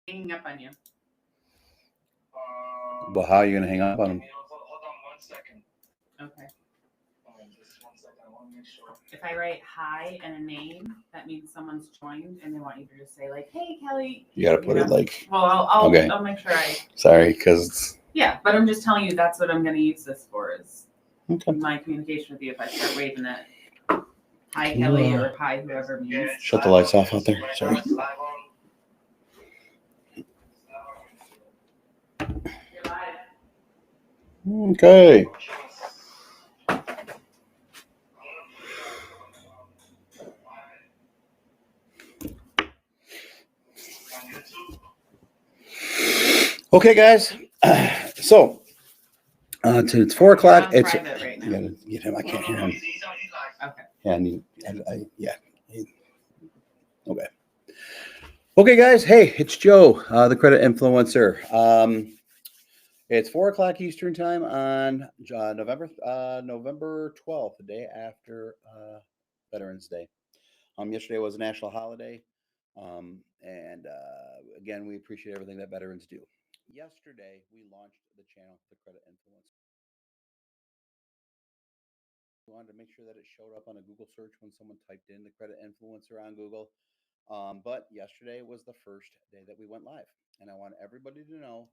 Hanging up on you. Well, how are you going to hang up on him? Hold on 1 second. Okay. Just 1 second. I want to make sure. If I write hi and a name, that means someone's joined, and they want you to just say like, "Hey, Kelly." You got to put it like. Well, I'll Okay. I'll make sure I. Sorry, because. Yeah, but I'm just telling you that's what I'm going to use this for is Okay. my communication with you. If I start waving that hi Kelly or hi whoever means. Shut the lights off out there. Sorry. You're live. Okay. Okay, guys. So it's 4 o'clock. It's right now. You gotta get him. I can't hear him. Okay. Yeah. Okay. Okay, guys. Hey, it's Joe, the credit influencer. It's 4 o'clock Eastern time on November 12th, the day after Veterans Day. Yesterday was a national holiday, and again, we appreciate everything that veterans do. Yesterday, we launched the channel, The Credit Influencer. We wanted to make sure that it showed up on a Google search when someone typed in The Credit Influencer on Google. But yesterday was the first day that we went live, and I want everybody to know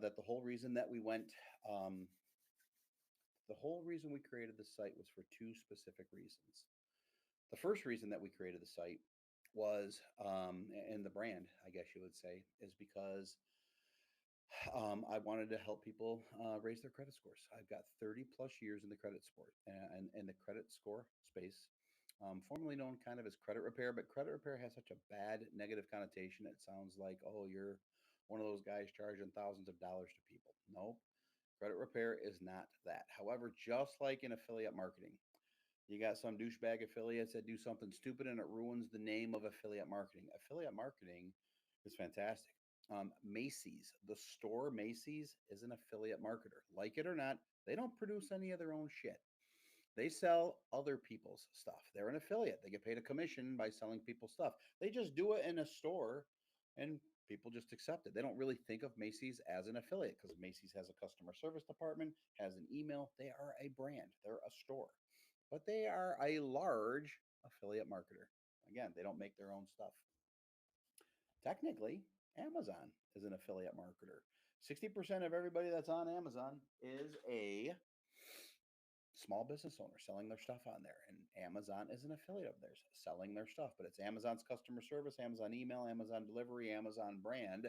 that the whole reason that we went, the whole reason we created the site was for two specific reasons. The first reason that we created the site was, and the brand, I guess you would say, is because I wanted to help people raise their credit scores. I've got 30 plus years in the credit sport and in the credit score space, formerly known kind of as credit repair, but credit repair has such a bad negative connotation. It sounds like, oh, you're one of those guys charging thousands of dollars to people. No, credit repair is not that. However, just like in affiliate marketing, you got some douchebag affiliates that do something stupid and it ruins the name of affiliate marketing. Affiliate marketing is fantastic. Macy's, the store Macy's, is an affiliate marketer. Like it or not, they don't produce any of their own shit. They sell other people's stuff. They're an affiliate. They get paid a commission by selling people's stuff. They just do it in a store and people just accept it. They don't really think of Macy's as an affiliate because Macy's has a customer service department, has an email. They are a brand, they're a store, but they are a large affiliate marketer. Again, they don't make their own stuff. Technically, Amazon is an affiliate marketer. 60% of everybody that's on Amazon is a small business owner selling their stuff on there. And Amazon is an affiliate of theirs selling their stuff, but it's Amazon's customer service, Amazon email, Amazon delivery, Amazon brand.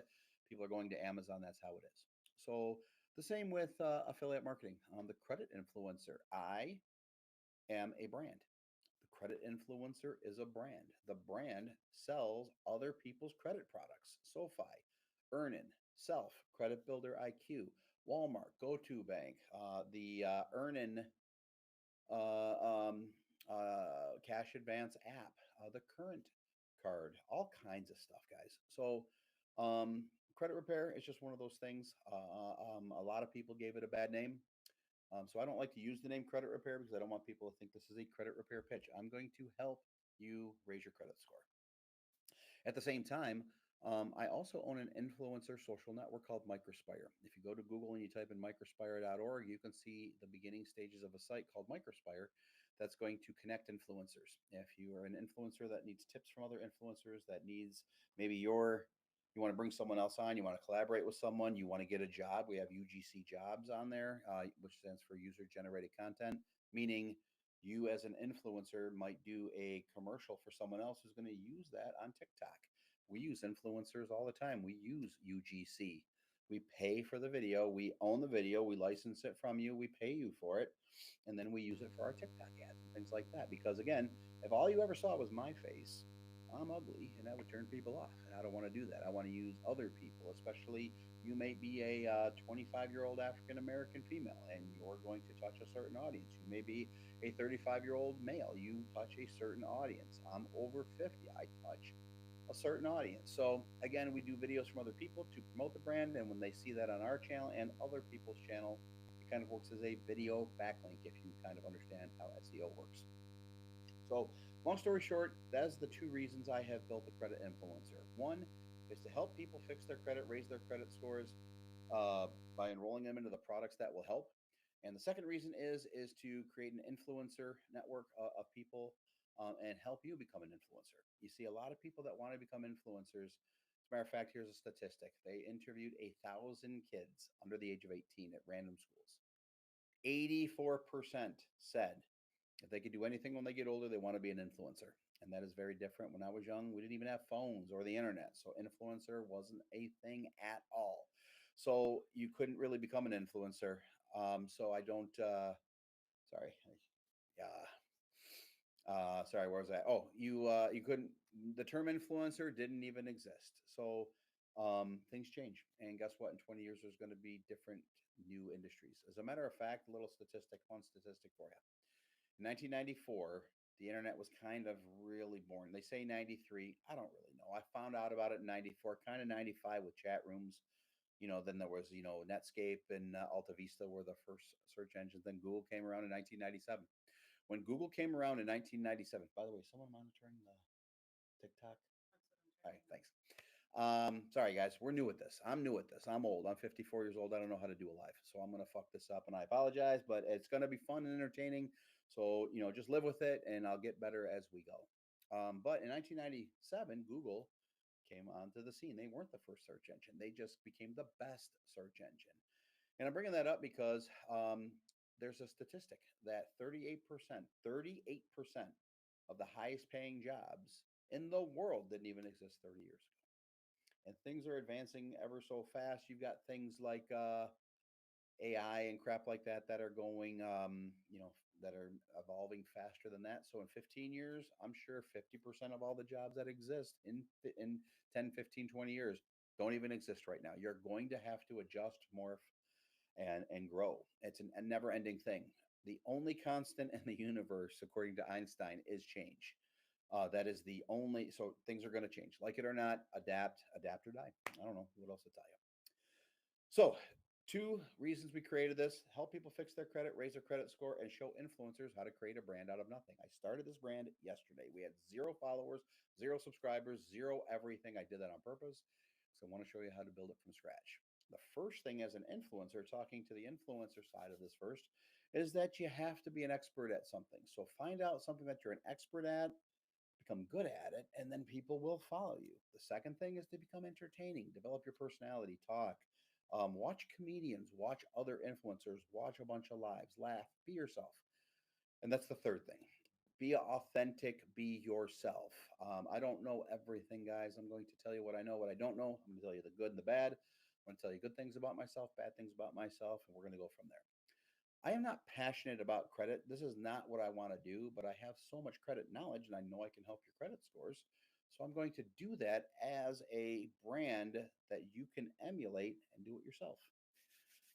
People are going to Amazon. That's how it is. So the same with affiliate marketing. The credit influencer. I am a brand. The credit influencer is a brand. The brand sells other people's credit products. SoFi, Earnin, Self, Credit Builder IQ, Walmart, GoToBank, the Earnin uh, um, Cash Advance app, the Current card, all kinds of stuff, guys. So, credit repair is just one of those things. A lot of people gave it a bad name. So I don't like to use the name credit repair because I don't want people to think this is a credit repair pitch. I'm going to help you raise your credit score. At the same time, I also own an influencer social network called Microspire. If you go to Google and you type in microspire.org, you can see the beginning stages of a site called Microspire that's going to connect influencers. If you are an influencer that needs tips from other influencers, that needs maybe you want to bring someone else on, you want to collaborate with someone, you want to get a job, we have UGC jobs on there, which stands for user generated content, meaning you as an influencer might do a commercial for someone else who's going to use that on TikTok. We use influencers all the time. We use UGC. We pay for the video. We own the video. We license it from you. We pay you for it. And then we use it for our TikTok ads and things like that. Because again, if all you ever saw was my face, I'm ugly and that would turn people off. And I don't want to do that. I want to use other people, especially you may be a 25-year-old African American female and you're going to touch a certain audience. You may be a 35-year-old male. You touch a certain audience. I'm over 50. I touch a certain audience. So again, we do videos from other people to promote the brand, and when they see that on our channel and other people's channel, it kind of works as a video backlink if you kind of understand how SEO works. So long story short, that's the two reasons I have built a credit influencer. One, is to help people fix their credit, raise their credit scores by enrolling them into the products that will help. And the second reason is to create an influencer network of people and help you become an influencer. You see a lot of people that want to become influencers. As a matter of fact, here's a statistic. They interviewed 1,000 kids under the age of 18 at random schools. 84% said if they could do anything when they get older, they want to be an influencer. And that is very different. When I was young, we didn't even have phones or the internet. So influencer wasn't a thing at all. So you couldn't really become an influencer. So I don't, sorry. Sorry, where was that? Oh, you couldn't, the term influencer didn't even exist. So things change. And guess what? In 20 years, there's going to be different new industries. As a matter of fact, a little statistic, fun statistic for you. In 1994, the internet was kind of really born. They say 93. I don't really know. I found out about it in 94, kind of 95 with chat rooms. Then there was, Netscape and Alta Vista were the first search engines. Then Google came around in 1997. When Google came around in 1997, by the way, someone monitoring the TikTok? All right, thanks. Sorry guys, we're new at this. I'm new at this. I'm old. I'm 54 years old. I don't know how to do a live, so I'm gonna fuck this up, and I apologize. But it's gonna be fun and entertaining. So just live with it, and I'll get better as we go. But in 1997, Google came onto the scene. They weren't the first search engine. They just became the best search engine. And I'm bringing that up because there's a statistic that 38% of the highest paying jobs in the world didn't even exist 30 years ago. And things are advancing ever so fast. You've got things like AI and crap like that that are going, that are evolving faster than that. So in 15 years, I'm sure 50% of all the jobs that exist in 10, 15, 20 years don't even exist right now. You're going to have to adjust, morph, and grow. It's a never ending thing. The only constant in the universe, according to Einstein, is change. That is the only, so things are going to change. Like it or not, adapt or die. I don't know what else to tell you. So, two reasons we created this: help people fix their credit, raise their credit score, and show influencers how to create a brand out of nothing. I started this brand yesterday. We had 0 followers, 0 subscribers, 0 everything. I did that on purpose. So, I want to show you how to build it from scratch. The first thing, as an influencer, talking to the influencer side of this first, is that you have to be an expert at something. So, find out something that you're an expert at, become good at it, and then people will follow you. The second thing is to become entertaining, develop your personality, talk, watch comedians, watch other influencers, watch a bunch of lives, laugh, be yourself. And that's the third thing. Be authentic, be yourself. I don't know everything, guys. I'm going to tell you what I know, what I don't know. I'm going to tell you the good and the bad. I'm going to tell you good things about myself, bad things about myself, and we're going to go from there. I am not passionate about credit. This is not what I want to do, but I have so much credit knowledge and I know I can help your credit scores. So I'm going to do that as a brand that you can emulate and do it yourself.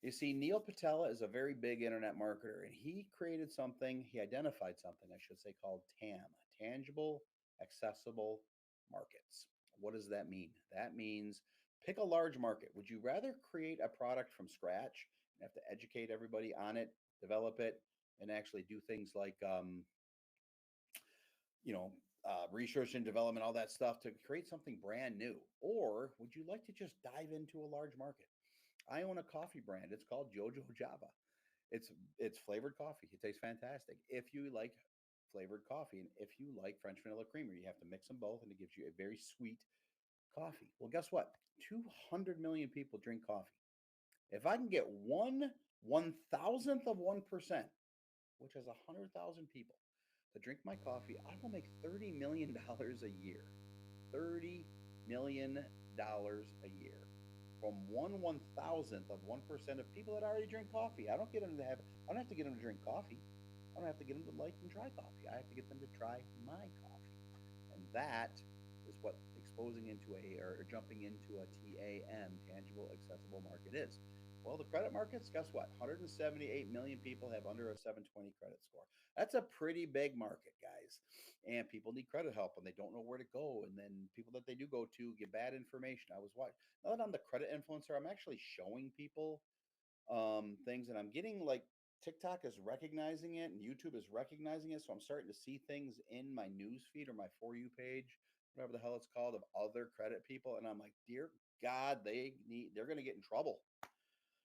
You see, Neil Patella is a very big internet marketer, and he created something, he identified something, I should say, called TAM, Tangible Accessible Markets. What does that mean? That means pick a large market. Would you rather create a product from scratch and have to educate everybody on it, develop it, and actually do things like, research and development, all that stuff to create something brand new? Or would you like to just dive into a large market? I own a coffee brand. It's called Jojo Java. It's flavored coffee. It tastes fantastic. If you like flavored coffee and if you like French vanilla creamer, you have to mix them both and it gives you a very sweet coffee. Well, guess what? 200 million people drink coffee. If I can get 1/1000th of 1%, which is 100,000 people, to drink my coffee, I will make $30 million a year. $30 million a year from 1/1000th of 1% of people that already drink coffee. I don't get them to have. I don't have to get them to drink coffee. I don't have to get them to like and try coffee. I have to get them to try my coffee, and that is what exposing into or jumping into a TAM, tangible accessible market is. Well, the credit markets, guess what? 178 million people have under a 720 credit score. That's a pretty big market, guys. And people need credit help and they don't know where to go. And then people that they do go to get bad information. I was watching, now that I'm the credit influencer, I'm actually showing people things, and I'm getting like TikTok is recognizing it and YouTube is recognizing it. So I'm starting to see things in my news feed or my For You page whatever the hell it's called, of other credit people. And I'm like, dear God, they're going to get in trouble.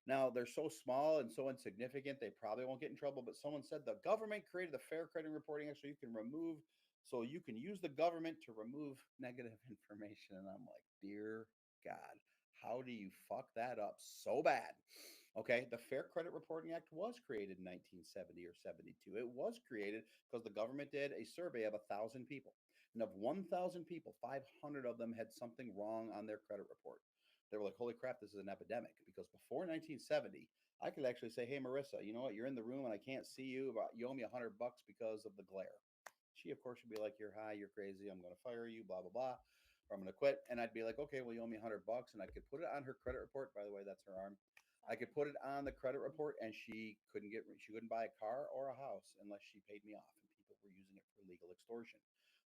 Now they're so small and so insignificant, they probably won't get in trouble. But someone said the government created the Fair Credit Reporting Act so you can use the government to remove negative information. And I'm like, dear God, how do you fuck that up so bad? Okay, the Fair Credit Reporting Act was created in 1970 or 72. It was created because the government did a survey of 1,000 people. And of 1,000 people, 500 of them had something wrong on their credit report. They were like, holy crap, this is an epidemic. Because before 1970, I could actually say, hey, Marissa, you know what? You're in the room and I can't see you, but you owe me $100 because of the glare. She, of course, would be like, you're high, you're crazy, I'm going to fire you, blah, blah, blah, or I'm going to quit. And I'd be like, okay, well, you owe me $100. And I could put it on her credit report. By the way, that's her arm. I could put it on the credit report, and she couldn't buy a car or a house unless she paid me off, and people were using it for legal extortion.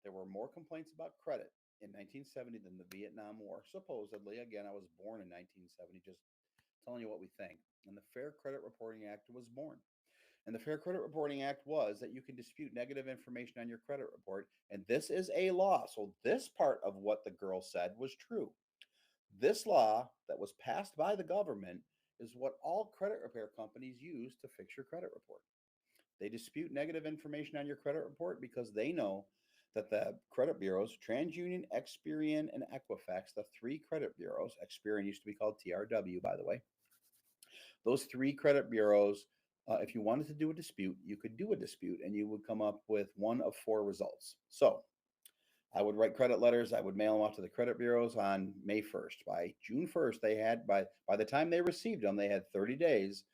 There were more complaints about credit in 1970 than the Vietnam War. Supposedly, again, I was born in 1970, just telling you what we think. And the Fair Credit Reporting Act was born. And the Fair Credit Reporting Act was that you can dispute negative information on your credit report, and this is a law. So this part of what the girl said was true. This law that was passed by the government is what all credit repair companies use to fix your credit report. They dispute negative information on your credit report because they know that the credit bureaus, TransUnion, Experian, and Equifax, the three credit bureaus, Experian used to be called TRW, by the way, those three credit bureaus, if you wanted to do a dispute, you could do a dispute and you would come up with one of four results. So I would write credit letters. I would mail them off to the credit bureaus on May 1st. By June 1st, by the time they received them, they had 30 days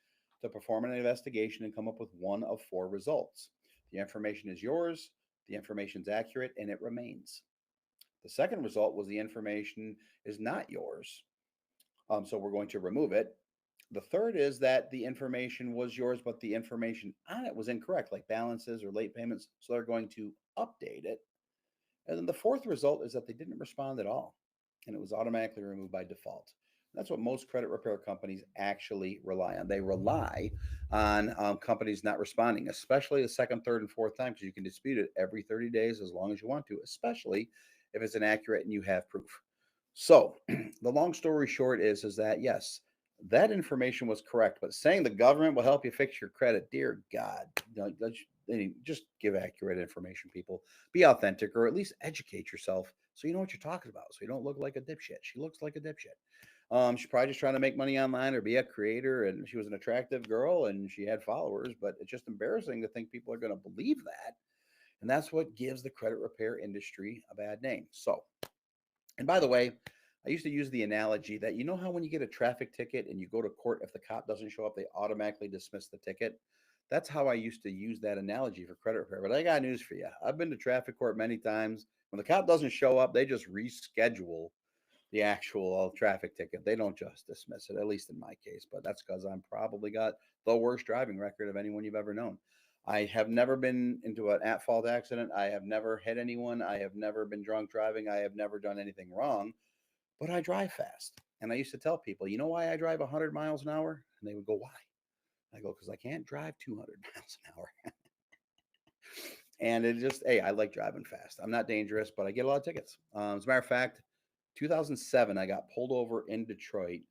to perform an investigation and come up with one of four results. The information is yours, the information is accurate, and it remains. The second result was the information is not yours. So we're going to remove it. The third is that the information was yours, but the information on it was incorrect, like balances or late payments. So they're going to update it. And then the fourth result is that they didn't respond at all, and it was automatically removed by default. That's what most credit repair companies actually rely on. They rely on companies not responding, especially the second, third, and fourth time, because you can dispute it every 30 days as long as you want to, especially if it's inaccurate and you have proof. So the long story short is that yes, that information was correct, but saying the government will help you fix your credit, dear God, just give accurate information, people. Be authentic, or at least educate yourself so you know what you're talking about, so you don't look like a dipshit. She looks like a dipshit. She's probably just trying to make money online or be a creator, and she was an attractive girl and she had followers, but it's just embarrassing to think people are going to believe that. And that's what gives the credit repair industry a bad name. So, and by the way, I used to use the analogy that you know how when you get a traffic ticket and you go to court, if the cop doesn't show up, they automatically dismiss the ticket. That's how I used to use that analogy for credit repair. But I got news for you. I've been to traffic court many times. When the cop doesn't show up, they just reschedule the actual traffic ticket. They don't just dismiss it, at least in my case. But that's because I'm probably got the worst driving record of anyone you've ever known. I have never been into an at fault accident. I have never hit anyone. I have never been drunk driving. I have never done anything wrong, but I drive fast. And I used to tell people, you know why I drive 100 miles an hour? And they would go, why? I go, because I can't drive 200 miles an hour. And it just, hey, I like driving fast. I'm not dangerous, but I get a lot of tickets. As a matter of fact, 2007, I got pulled over in Detroit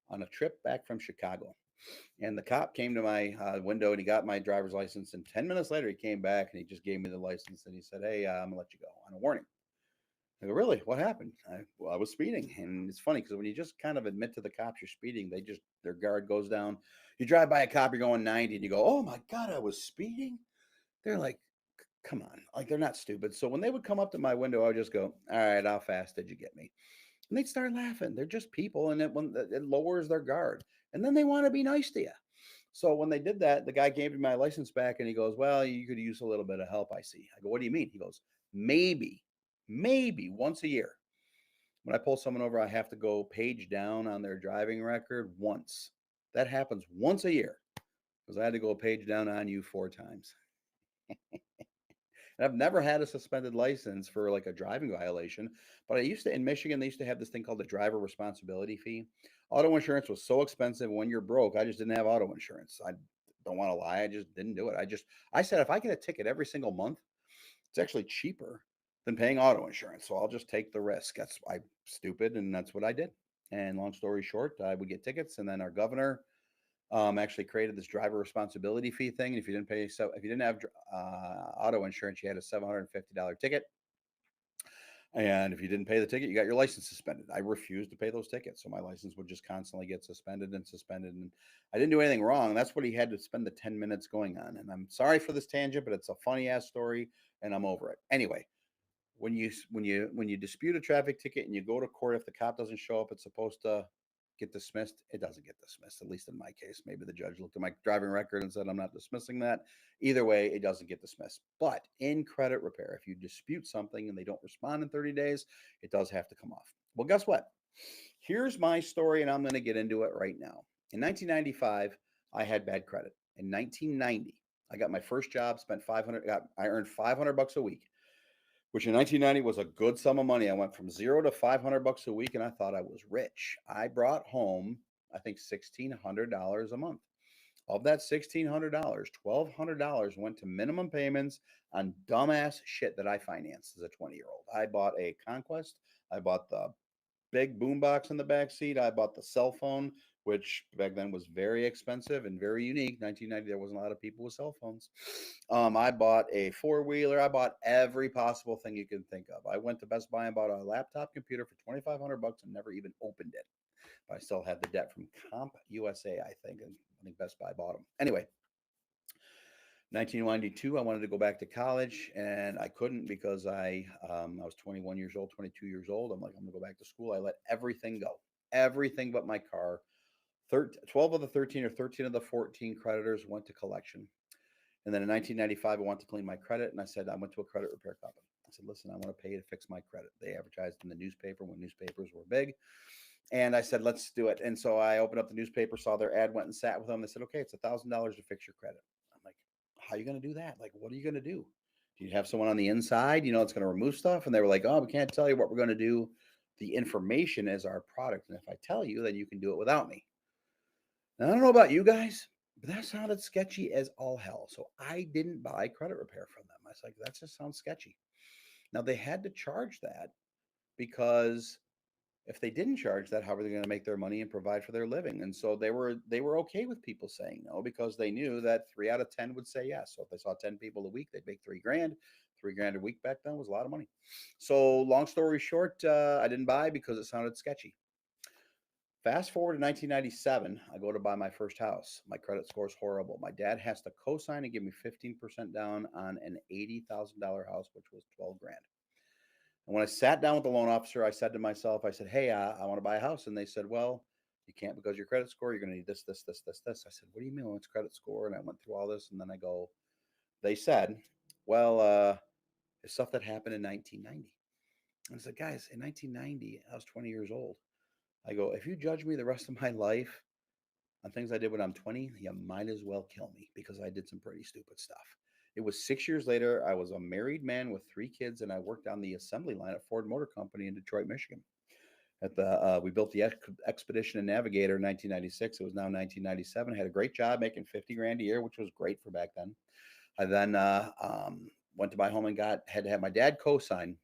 on a trip back from Chicago. And the cop came to my window and he got my driver's license. And 10 minutes later, he came back and he just gave me the license and he said, hey, I'm going to let you go on a warning. I go, really? What happened? I was speeding. And it's funny because when you just kind of admit to the cops you're speeding, their guard goes down. You drive by a cop, you're going 90 and you go, oh my God, I was speeding. They're like, come on. Like, they're not stupid. So when they would come up to my window, I would just go, all right, how fast did you get me? And they'd start laughing. They're just people. And it lowers their guard. And then they want to be nice to you. So when they did that, the guy gave me my license back and he goes, well, you could use a little bit of help, I see. I go, what do you mean? He goes, maybe once a year. When I pull someone over, I have to go page down on their driving record once. That happens once a year because I had to go page down on you 4 times. And I've never had a suspended license for like a driving violation, but in Michigan, they used to have this thing called the driver responsibility fee. Auto insurance was so expensive when you're broke. I just didn't have auto insurance. I don't want to lie. I just didn't do it. I said, if I get a ticket every single month, it's actually cheaper than paying auto insurance. So I'll just take the risk. I'm stupid, and that's what I did. And long story short, I would get tickets, and then our governor actually created this driver responsibility fee thing. And if you didn't pay, so if you didn't have auto insurance, you had a $750 ticket. And if you didn't pay the ticket, you got your license suspended. I refused to pay those tickets. So my license would just constantly get suspended and suspended. And I didn't do anything wrong. That's what he had to spend the 10 minutes going on. And I'm sorry for this tangent, but it's a funny ass story and I'm over it. Anyway, when you dispute a traffic ticket and you go to court, if the cop doesn't show up, it's supposed to get dismissed. It doesn't get dismissed, at least in my case. Maybe the judge looked at my driving record and said I'm not dismissing that. Either way, it doesn't get dismissed. But in credit repair, if you dispute something and they don't respond in 30 days, it does have to come off. Well, guess what? Here's my story, and I'm going to get into it right now. In 1995, I had bad credit. In 1990, I got my first job, I earned $500 a week, which in 1990 was a good sum of money. I went from 0 to $500 a week, and I thought I was rich. I brought home, I think, $1,600 a month. Of that $1,600, $1,200 went to minimum payments on dumbass shit that I financed as a 20-year-old. I bought a Conquest. I bought the big boombox in the back seat. I bought the cell phone, which back then was very expensive and very unique. 1990, there wasn't a lot of people with cell phones. I bought a four-wheeler. I bought every possible thing you can think of. I went to Best Buy and bought a laptop computer for $2,500 and never even opened it. But I still had the debt from Comp USA, I think, and I think Best Buy bought them. Anyway, 1992, I wanted to go back to college, and I couldn't because I was 21 years old, 22 years old. I'm like, I'm going to go back to school. I let everything go, everything but my car. 12 of the 13 or 13 of the 14 creditors went to collection. And then in 1995, I wanted to clean my credit, and I said, I went to a credit repair company. I said, listen, I want to pay you to fix my credit. They advertised in the newspaper when newspapers were big. And I said, let's do it. And so I opened up the newspaper, saw their ad, went and sat with them. They said, okay, it's $1,000 to fix your credit. I'm like, how are you going to do that? Like, what are you going to do? Do you have someone on the inside, it's going to remove stuff? And they were like, oh, we can't tell you what we're going to do. The information is our product. And if I tell you, then you can do it without me. Now, I don't know about you guys, but that sounded sketchy as all hell. So I didn't buy credit repair from them. I was like, that just sounds sketchy. Now they had to charge that because if they didn't charge that, how were they going to make their money and provide for their living? And so they were okay with people saying no because they knew that 3 out of 10 would say yes. So if they saw 10 people a week, they'd make $3,000. $3,000 a week back then was a lot of money. So long story short, I didn't buy because it sounded sketchy. Fast forward to 1997, I go to buy my first house. My credit score is horrible. My dad has to co-sign and give me 15% down on an $80,000 house, which was $12,000. And when I sat down with the loan officer, I said to myself, I said, hey, I want to buy a house. And they said, well, you can't because of your credit score. You're going to need this, this, this, this, this. I said, what do you mean what's credit score? And I went through all this. And then they said, well, it's stuff that happened in 1990. And I said, guys, in 1990, I was 20 years old. I go, if you judge me the rest of my life on things I did when I'm 20, you might as well kill me because I did some pretty stupid stuff. It was 6 years later. I was a married man with 3 kids, and I worked on the assembly line at Ford Motor Company in Detroit, Michigan. We built the Expedition and Navigator in 1996. It was now 1997. I had a great job making $50,000 a year, which was great for back then. I then went to buy home and had to have my dad co-sign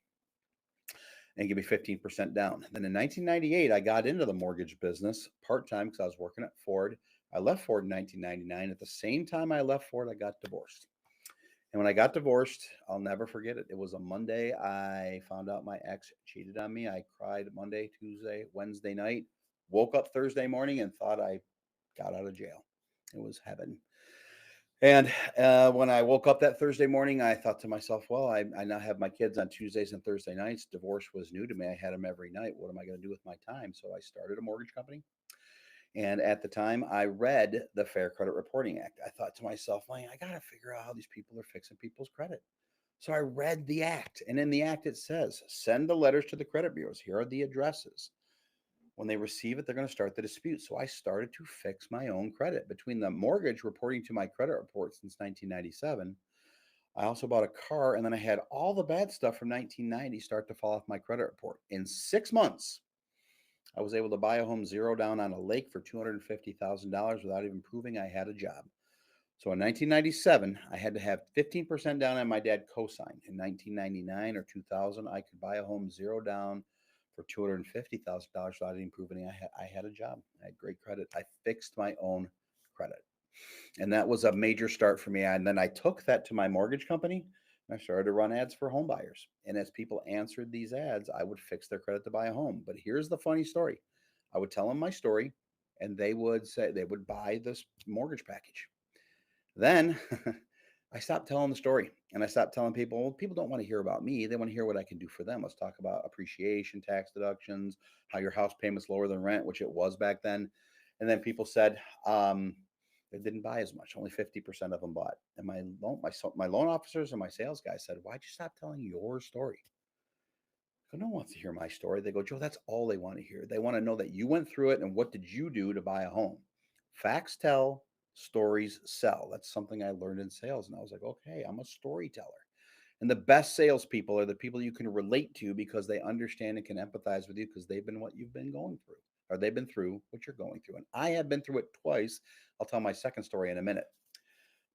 and give me 15% down. Then in 1998, I got into the mortgage business part-time because I was working at Ford. I left Ford in 1999. At the same time I left Ford, I got divorced. And when I got divorced, I'll never forget it. It was a Monday. I found out my ex cheated on me. I cried Monday, Tuesday, Wednesday night, woke up Thursday morning and thought I got out of jail. It was heaven. And when I woke up that Thursday morning, I thought to myself, well, I now have my kids on Tuesdays and Thursday nights. Divorce was new to me. I had them every night. What am I going to do with my time? So I started a mortgage company. And at the time, I read the Fair Credit Reporting Act. I thought to myself, man, I got to figure out how these people are fixing people's credit. So I read the act. And in the act, it says, send the letters to the credit bureaus. Here are the addresses. When they receive it, they're going to start the dispute. So I started to fix my own credit. Between the mortgage reporting to my credit report since 1997, I also bought a car, and then I had all the bad stuff from 1990 start to fall off my credit report. In 6 months, I was able to buy a home 0 down on a lake for $250,000 without even proving I had a job. So in 1997, I had to have 15% down and my dad co-signed. In 1999 or 2000, I could buy a home zero down for $250,000 without even proving I had a job. I had great credit. I fixed my own credit. And that was a major start for me. And then I took that to my mortgage company and I started to run ads for home buyers. And as people answered these ads, I would fix their credit to buy a home. But here's the funny story. I would tell them my story and they would say they would buy this mortgage package. Then I stopped telling the story and I stopped telling people, well, people don't want to hear about me. They want to hear what I can do for them. Let's talk about appreciation, tax deductions, how your house payment's lower than rent, which it was back then. And then people said, they didn't buy as much. Only 50% of them bought. And my loan officers and my sales guys said, why'd you stop telling your story? No one wants to hear my story. They go, Joe, that's all they want to hear. They want to know that you went through it and what did you do to buy a home? Facts tell, stories sell. That's something I learned in sales. And I was like, okay, I'm a storyteller. And the best salespeople are the people you can relate to because they understand and can empathize with you because they've been what you've been going through, or they've been through what you're going through. And I have been through it twice. I'll tell my second story in a minute.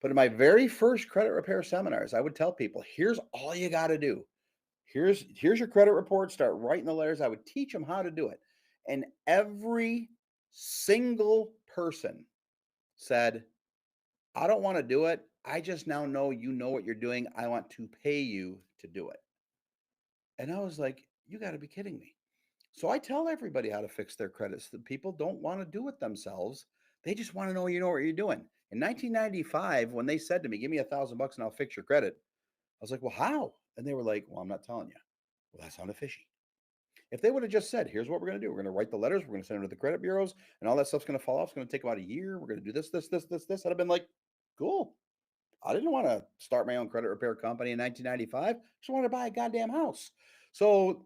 But in my very first credit repair seminars, I would tell people, here's all you got to do. Here's your credit report. Start writing the letters. I would teach them how to do it. And every single person said, I don't want to do it. I just now know you know what you're doing. I want to pay you to do it. And I was like, you got to be kidding me. So I tell everybody how to fix their credits. The people don't want to do it themselves. They just want to know you know what you're doing. In 1995, when they said to me, give me $1,000 and I'll fix your credit, I was like, well, how? And they were like, well, I'm not telling you. Well, that sounded fishy. If they would have just said, here's what we're going to do. We're going to write the letters. We're going to send them to the credit bureaus and all that stuff's going to fall off. It's going to take about a year. We're going to do this. I'd have been like, cool. I didn't want to start my own credit repair company in 1995. I just wanted to buy a goddamn house. So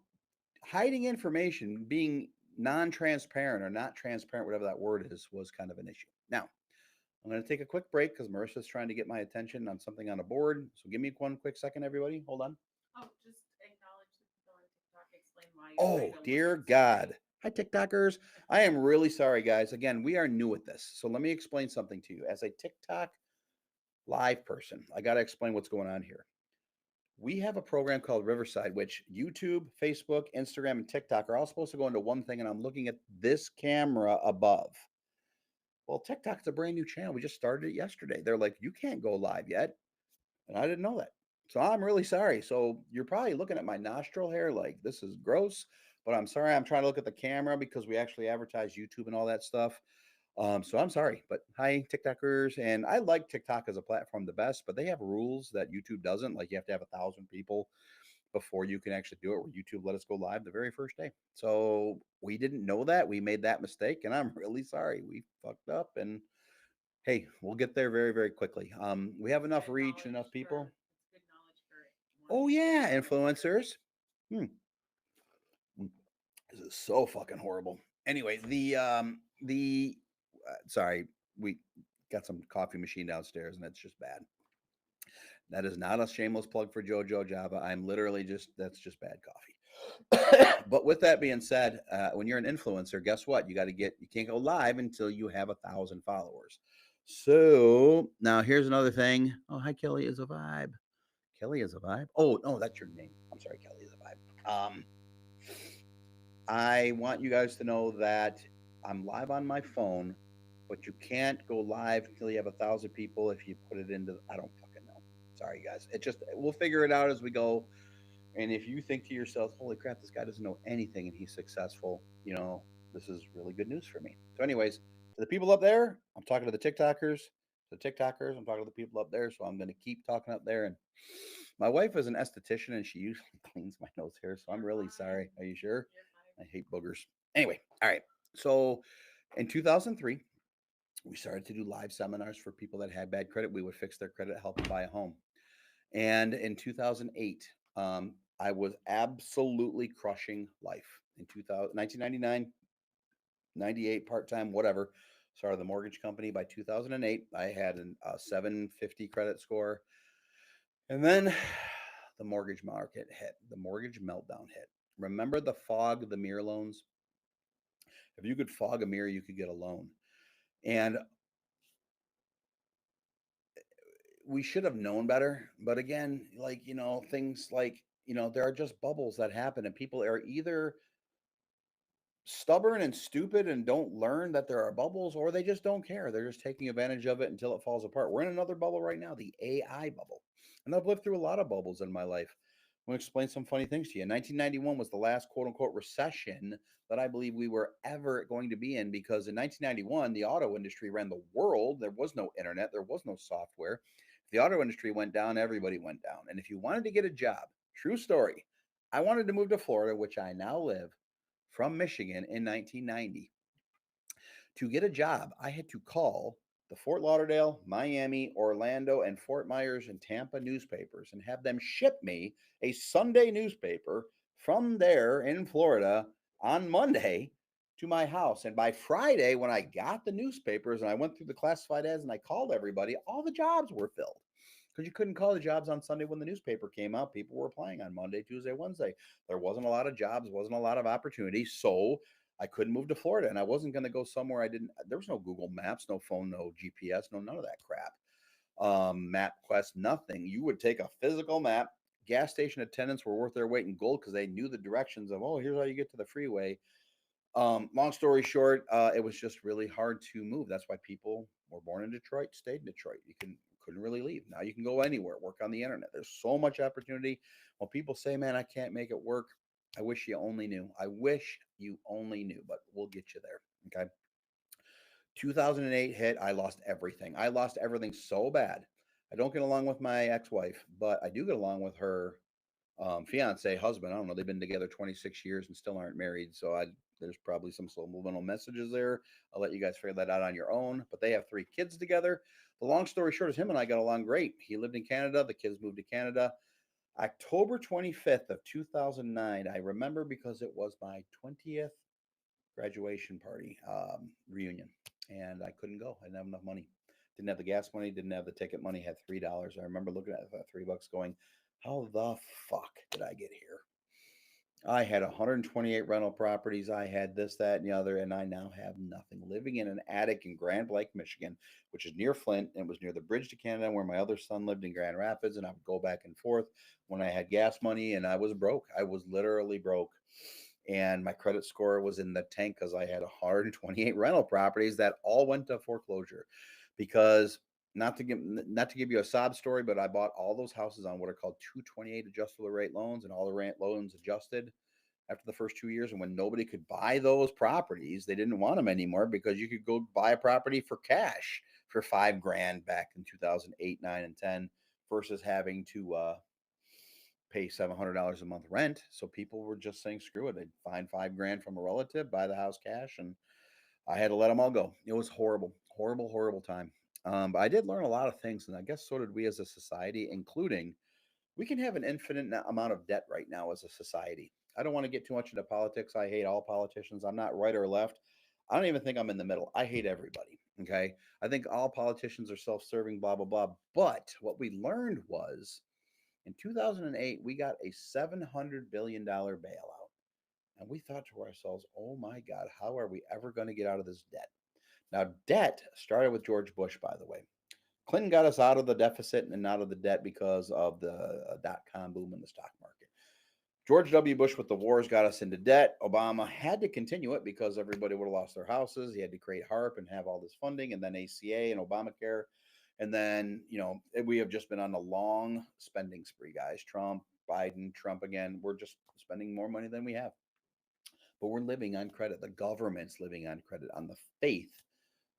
hiding information, being non-transparent or not transparent, whatever that word is, was kind of an issue. Now, I'm going to take a quick break because Marissa's trying to get my attention on something on a board. So give me one quick second, everybody. Hold on. Oh, just acknowledge the people on TikTok. Explain why you're Oh, trying to dear limit God. Hi, TikTokers. I am really sorry, guys. Again, we are new at this. So let me explain something to you. As a TikTok live person, I got to explain what's going on here. We have a program called Riverside, which YouTube, Facebook, Instagram, and TikTok are all supposed to go into one thing. And I'm looking at this camera above. Well, TikTok's a brand new channel. We just started it yesterday. They're like, you can't go live yet. And I didn't know that. So I'm really sorry. So you're probably looking at my nostril hair like this is gross, but I'm sorry. I'm trying to look at the camera because we actually advertise YouTube and all that stuff. So I'm sorry, but hi TikTokers, and I like TikTok as a platform the best, but they have rules that YouTube doesn't. Like you have to have 1,000 people before you can actually do it. Where YouTube let us go live the very first day, so we didn't know that. We made that mistake, and I'm really sorry. We fucked up, and hey, we'll get there very, very quickly. We have enough Good reach, knowledge enough people. It's good knowledge for Oh wanting to yeah, influence others. influencers. Hmm. This is so fucking horrible. Anyway, sorry, we got some coffee machine downstairs, and it's just bad. That is not a shameless plug for JoJo Java. I'm literally that's just bad coffee. But with that being said, when you're an influencer, guess what? You can't go live until you have 1,000 followers. So now here's another thing. Oh, hi, Kelly is a vibe. Kelly is a vibe. Oh, no, that's your name. I'm sorry, Kelly is a vibe. I want you guys to know that I'm live on my phone, but you can't go live until you have 1,000 people if you put it into. I don't fucking know. Sorry, guys. We'll figure it out as we go. And if you think to yourself, "Holy crap, this guy doesn't know anything and he's successful," this is really good news for me. So, anyways, to the people up there, I'm talking to the TikTokers. I'm talking to the people up there. So I'm going to keep talking up there. And my wife is an esthetician and she usually cleans my nose hair. So I'm really sorry. Are you sure? I hate boogers. Anyway, all right. So in 2003, we started to do live seminars for people that had bad credit. We would fix their credit, help them buy a home. And in 2008, I was absolutely crushing life. In 1999, 98, part-time, whatever. Started the mortgage company. By 2008, I had a 750 credit score. And then the mortgage market hit. The mortgage meltdown hit. Remember the fog, the mirror loans? If you could fog a mirror, you could get a loan. And we should have known better. But again, like, things like, there are just bubbles that happen, and people are either stubborn and stupid and don't learn that there are bubbles, or they just don't care. They're just taking advantage of it until it falls apart. We're in another bubble right now, the AI bubble. And I've lived through a lot of bubbles in my life. I'm going to explain some funny things to you. 1991 was the last quote unquote recession that I believe we were ever going to be in, because in 1991, the auto industry ran the world. There was no internet, there was no software. If the auto industry went down, everybody went down. And if you wanted to get a job, true story, I wanted to move to Florida, which I now live, from Michigan in 1990. To get a job, I had to call the Fort Lauderdale, Miami, Orlando, and Fort Myers and Tampa newspapers and have them ship me a Sunday newspaper from there in Florida on Monday to my house. And by Friday, when I got the newspapers and I went through the classified ads and I called everybody, all the jobs were filled, because you couldn't call the jobs on Sunday when the newspaper came out. People were applying on Monday, Tuesday, Wednesday. There wasn't a lot of jobs, wasn't a lot of opportunity. So I couldn't move to Florida, and I wasn't going to go somewhere I didn't. There was no Google Maps, no phone, no GPS, no none of that crap. MapQuest, nothing. You would take a physical map. Gas station attendants were worth their weight in gold because they knew the directions of, oh, here's how you get to the freeway. Long story short, it was just really hard to move. That's why people were born in Detroit, stayed in Detroit. Couldn't really leave. Now you can go anywhere, work on the internet. There's so much opportunity. When people say, "Man, I can't make it work," I wish you only knew. I wish you only knew, but we'll get you there. Okay. 2008 hit. I lost everything. I lost everything so bad. I don't get along with my ex-wife, but I do get along with her fiance, husband. I don't know. They've been together 26 years and still aren't married. So there's probably some subliminal messages there. I'll let you guys figure that out on your own. But they have 3 kids together. The long story short is him and I got along great. He lived in Canada. The kids moved to Canada. October 25th of 2009. I remember because it was my 20th graduation party reunion, and I couldn't go. I didn't have enough money. Didn't have the gas money. Didn't have the ticket money. Had $3. I remember looking at that $3, going, "How the fuck did I get here?" I had 128 rental properties. I had this, that, and the other, and I now have nothing. Living in an attic in Grand Blanc, Michigan, which is near Flint and was near the bridge to Canada, where my other son lived in Grand Rapids, and I would go back and forth when I had gas money, and I was broke. I was literally broke. And my credit score was in the tank because I had 128 rental properties that all went to foreclosure. Because not to give you a sob story, but I bought all those houses on what are called 228 adjustable rate loans, and all the rent loans adjusted after the first 2 years. And when nobody could buy those properties, they didn't want them anymore, because you could go buy a property for cash for $5,000 back in 2008, 9, and 10, versus having to pay $700 a month rent. So people were just saying, screw it. They'd find $5,000 from a relative, buy the house cash, and I had to let them all go. It was horrible, horrible, horrible time. But I did learn a lot of things, and I guess so did we as a society, including we can have an infinite amount of debt right now as a society. I don't want to get too much into politics. I hate all politicians. I'm not right or left. I don't even think I'm in the middle. I hate everybody. Okay. I think all politicians are self serving, blah, blah, blah. But what we learned was in 2008, we got a $700 billion bailout. And we thought to ourselves, oh my God, how are we ever going to get out of this debt? Now, debt started with George Bush, by the way. Clinton got us out of the deficit and out of the debt because of the dot-com boom in the stock market. George W. Bush with the wars got us into debt. Obama had to continue it because everybody would have lost their houses. He had to create HARP and have all this funding, and then ACA and Obamacare. And then, we have just been on a long spending spree, guys. Trump, Biden, Trump again. We're just spending more money than we have. But we're living on credit. The government's living on credit, on the faith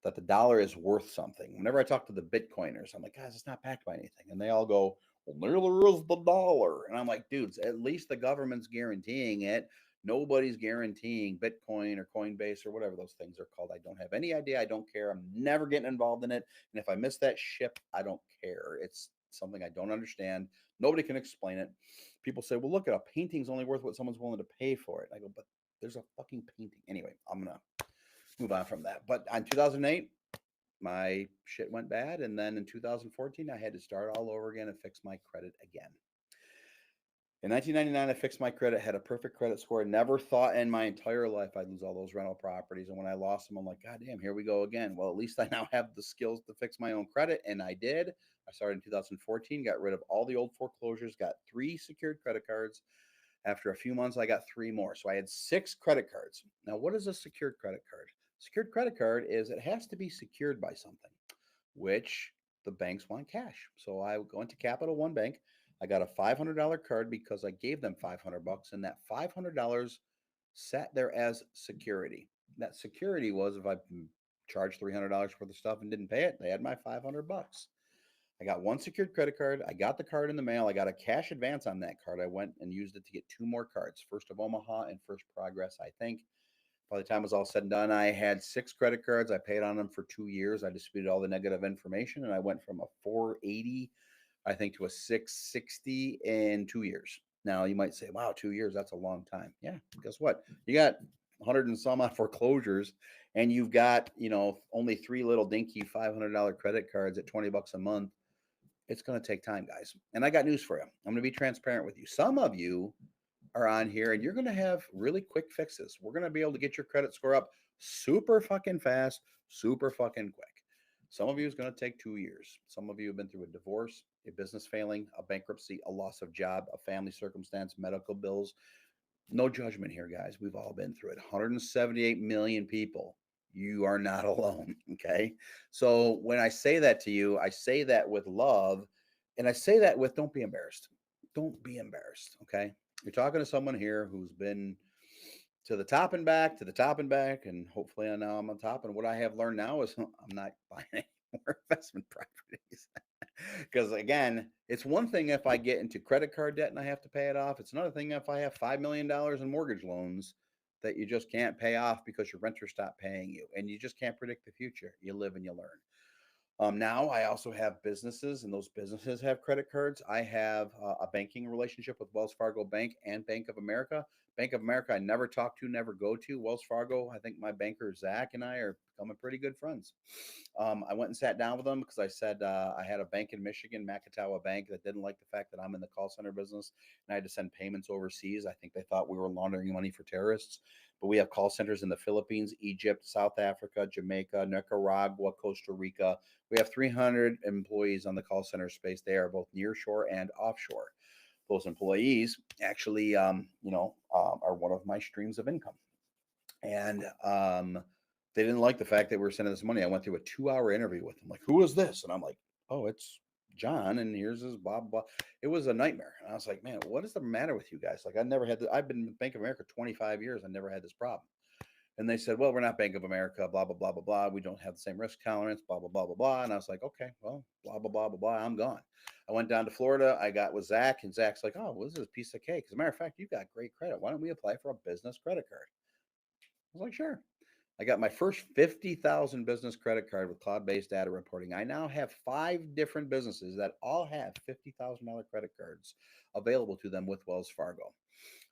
that the dollar is worth something. Whenever I talk to the Bitcoiners, I'm like, guys, it's not backed by anything. And they all go, well, neither is the dollar. And I'm like, dudes, at least the government's guaranteeing it. Nobody's guaranteeing Bitcoin or Coinbase or whatever those things are called. I don't have any idea. I don't care. I'm never getting involved in it. And if I miss that ship, I don't care. It's something I don't understand. Nobody can explain it. People say, well, look, at a painting's only worth what someone's willing to pay for it. I go, but there's a fucking painting. Anyway, I'm going to move on from that. But on 2008, my shit went bad. And then in 2014, I had to start all over again and fix my credit again. In 1999, I fixed my credit, had a perfect credit score. Never thought in my entire life I'd lose all those rental properties. And when I lost them, I'm like, God damn, here we go again. Well, at least I now have the skills to fix my own credit. And I did. I started in 2014, got rid of all the old foreclosures, got 3 secured credit cards. After a few months, I got 3 more. So I had 6 credit cards. Now, what is a secured credit card? Secured credit card is it has to be secured by something, which the banks want cash. So I went to Capital One Bank. I got a $500 card because I gave them 500 bucks, and that $500 sat there as security. That security was if I charged $300 for the stuff and didn't pay it, they had my 500 bucks. I got 1 secured credit card. I got the card in the mail. I got a cash advance on that card. I went and used it to get 2 more cards, First of Omaha and First Progress, I think. By the time it was all said and done, I had 6 credit cards. I paid on them for 2 years. I disputed all the negative information, and I went from a 480, I think, to a 660 in 2 years. Now, you might say, wow, 2 years, that's a long time. Yeah, guess what? You got 100 and some odd foreclosures, and you've got, only 3 little dinky $500 credit cards at 20 bucks a month. It's going to take time, guys. And I got news for you. I'm going to be transparent with you. Some of you are on here and you're going to have really quick fixes. We're going to be able to get your credit score up super fucking fast, super fucking quick. Some of you is going to take 2 years. Some of you have been through a divorce, a business failing, a bankruptcy, a loss of job, a family circumstance, medical bills. No judgment here, guys. We've all been through it. 178 million people. You are not alone. Okay. So when I say that to you, I say that with love, and I say that with don't be embarrassed. Don't be embarrassed. Okay. You're talking to someone here who's been to the top and back, to the top and back, and hopefully now I'm on top. And what I have learned now is I'm not buying any more investment properties. Because again, it's one thing if I get into credit card debt and I have to pay it off. It's another thing if I have $5 million in mortgage loans that you just can't pay off because your renter stopped paying you. And you just can't predict the future. You live and you learn. Now I also have businesses, and those businesses have credit cards. I have a banking relationship with Wells Fargo Bank and Bank of America. Bank of America, I never talk to, never go to. Wells Fargo, I think my banker Zach and I are becoming pretty good friends. I went and sat down with them because I said I had a bank in Michigan, Macatawa Bank, that didn't like the fact that I'm in the call center business and I had to send payments overseas. I think they thought we were laundering money for terrorists. But we have call centers in the Philippines, Egypt, South Africa, Jamaica, Nicaragua, Costa Rica. We have 300 employees on the call center space. They are both nearshore and offshore. Those employees actually, are one of my streams of income. And they didn't like the fact that we were sending this money. I went through a 2-hour interview with them. Like, who is this? And I'm like, oh, it's John, and here's his blah blah. It was a nightmare. And I was like, man, what is the matter with you guys? Like, I never had. I've been with Bank of America 25 years. I never had this problem. And they said, well, we're not Bank of America, blah, blah, blah, blah, blah. We don't have the same risk tolerance, blah, blah, blah, blah, blah. And I was like, okay, well, blah, blah, blah, blah, blah. I'm gone. I went down to Florida. I got with Zach, and Zach's like, oh, well, this is a piece of cake. As a matter of fact, you got great credit. Why don't we apply for a business credit card? I was like, sure. I got my first 50,000 business credit card with cloud-based data reporting. I now have 5 different businesses that all have $50,000 credit cards available to them with Wells Fargo.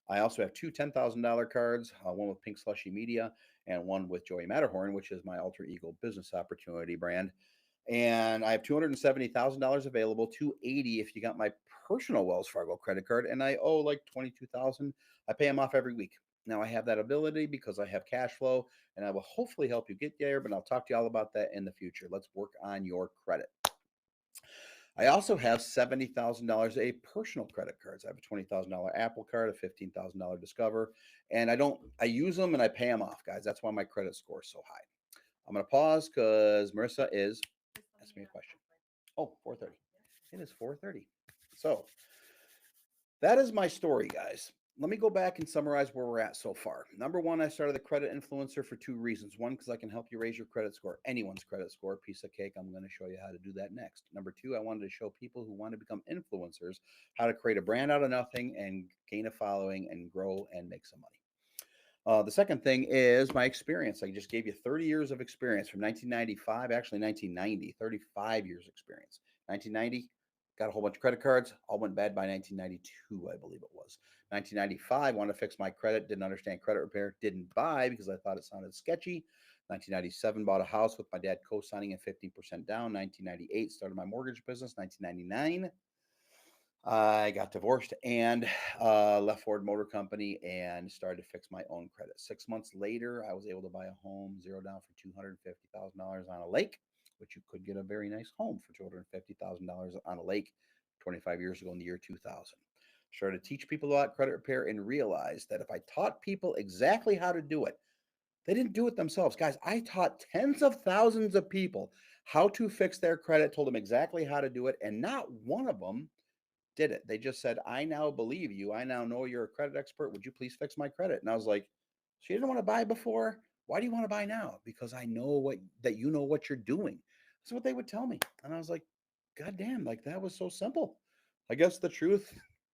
I also have 2 $10,000 cards, one with Pink Slushy Media and one with Joey Matterhorn, which is my alter ego business opportunity brand. And I have $270,000 available, $280 if you got my personal Wells Fargo credit card, and I owe like $22,000. I pay them off every week. Now I have that ability because I have cash flow, and I will hopefully help you get there, but I'll talk to you all about that in the future. Let's work on your credit. I also have $70,000 a personal credit cards. I have a $20,000 Apple card, a $15,000 Discover, and I use them and I pay them off, guys. That's why my credit score is so high. I'm going to pause because Marissa is asking me a question. Oh, 4:30. It is 4:30. So that is my story, guys. Let me go back and summarize where we're at so far. Number one, I started the Credit Influencer for 2 reasons. One, because I can help you raise your credit score, anyone's credit score, piece of cake. I'm going to show you how to do that next. Number 2, I wanted to show people who want to become influencers how to create a brand out of nothing and gain a following and grow and make some money. The second thing is my experience. I just gave you 30 years of experience from 1995, actually 1990, 35 years experience. 1990, got a whole bunch of credit cards, all went bad by 1992, I believe it was. 1995, wanted to fix my credit, didn't understand credit repair, didn't buy because I thought it sounded sketchy. 1997, bought a house with my dad co-signing at 15% down. 1998, started my mortgage business. 1999, I got divorced and left Ford Motor Company and started to fix my own credit. 6 months later, I was able to buy a home, zero down for $250,000 on a lake, which you could get a very nice home for $250,000 on a lake 25 years ago in the year 2000. Started to teach people about credit repair and realized that if I taught people exactly how to do it, they didn't do it themselves. Guys, I taught tens of thousands of people how to fix their credit, told them exactly how to do it, and not one of them did it. They just said, I now believe you. I now know you're a credit expert. Would you please fix my credit? And I was like, so you didn't want to buy before? Why do you want to buy now? Because I know that you know what you're doing. That's what they would tell me. And I was like, God damn, like that was so simple. I guess the truth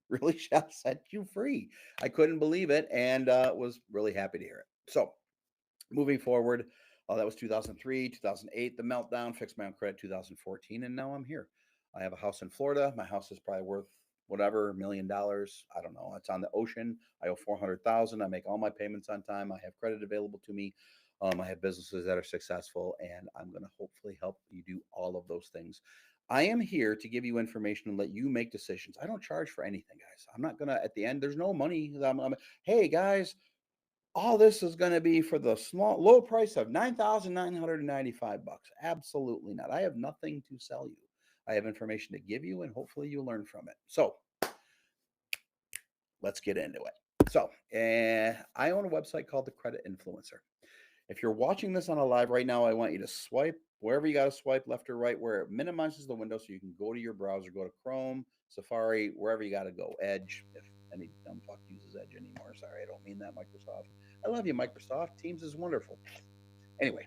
really shall set you free. I couldn't believe it and was really happy to hear it. So moving forward, that was 2003, 2008, the meltdown, fixed my own credit 2014, and now I'm here. I have a house in Florida. My house is probably worth whatever, $1 million. I don't know. It's on the ocean. I owe 400,000. I make all my payments on time. I have credit available to me. I have businesses that are successful, and I'm going to hopefully help you do all of those things. I am here to give you information and let you make decisions. I don't charge for anything, guys. I'm not going to, at the end, there's no money. Hey, guys, all this is going to be for the small low price of $9,995. Absolutely not. I have nothing to sell you. I have information to give you and hopefully you learn from it. So let's get into it. So I own a website called The Credit Influencer. If you're watching this on a live right now, I want you to swipe wherever you got to swipe, left or right, where it minimizes the window so you can go to your browser, go to Chrome, Safari, wherever you got to go. Edge, if any dumb fuck uses Edge anymore. Sorry, I don't mean that, Microsoft. I love you, Microsoft. Teams is wonderful. Anyway,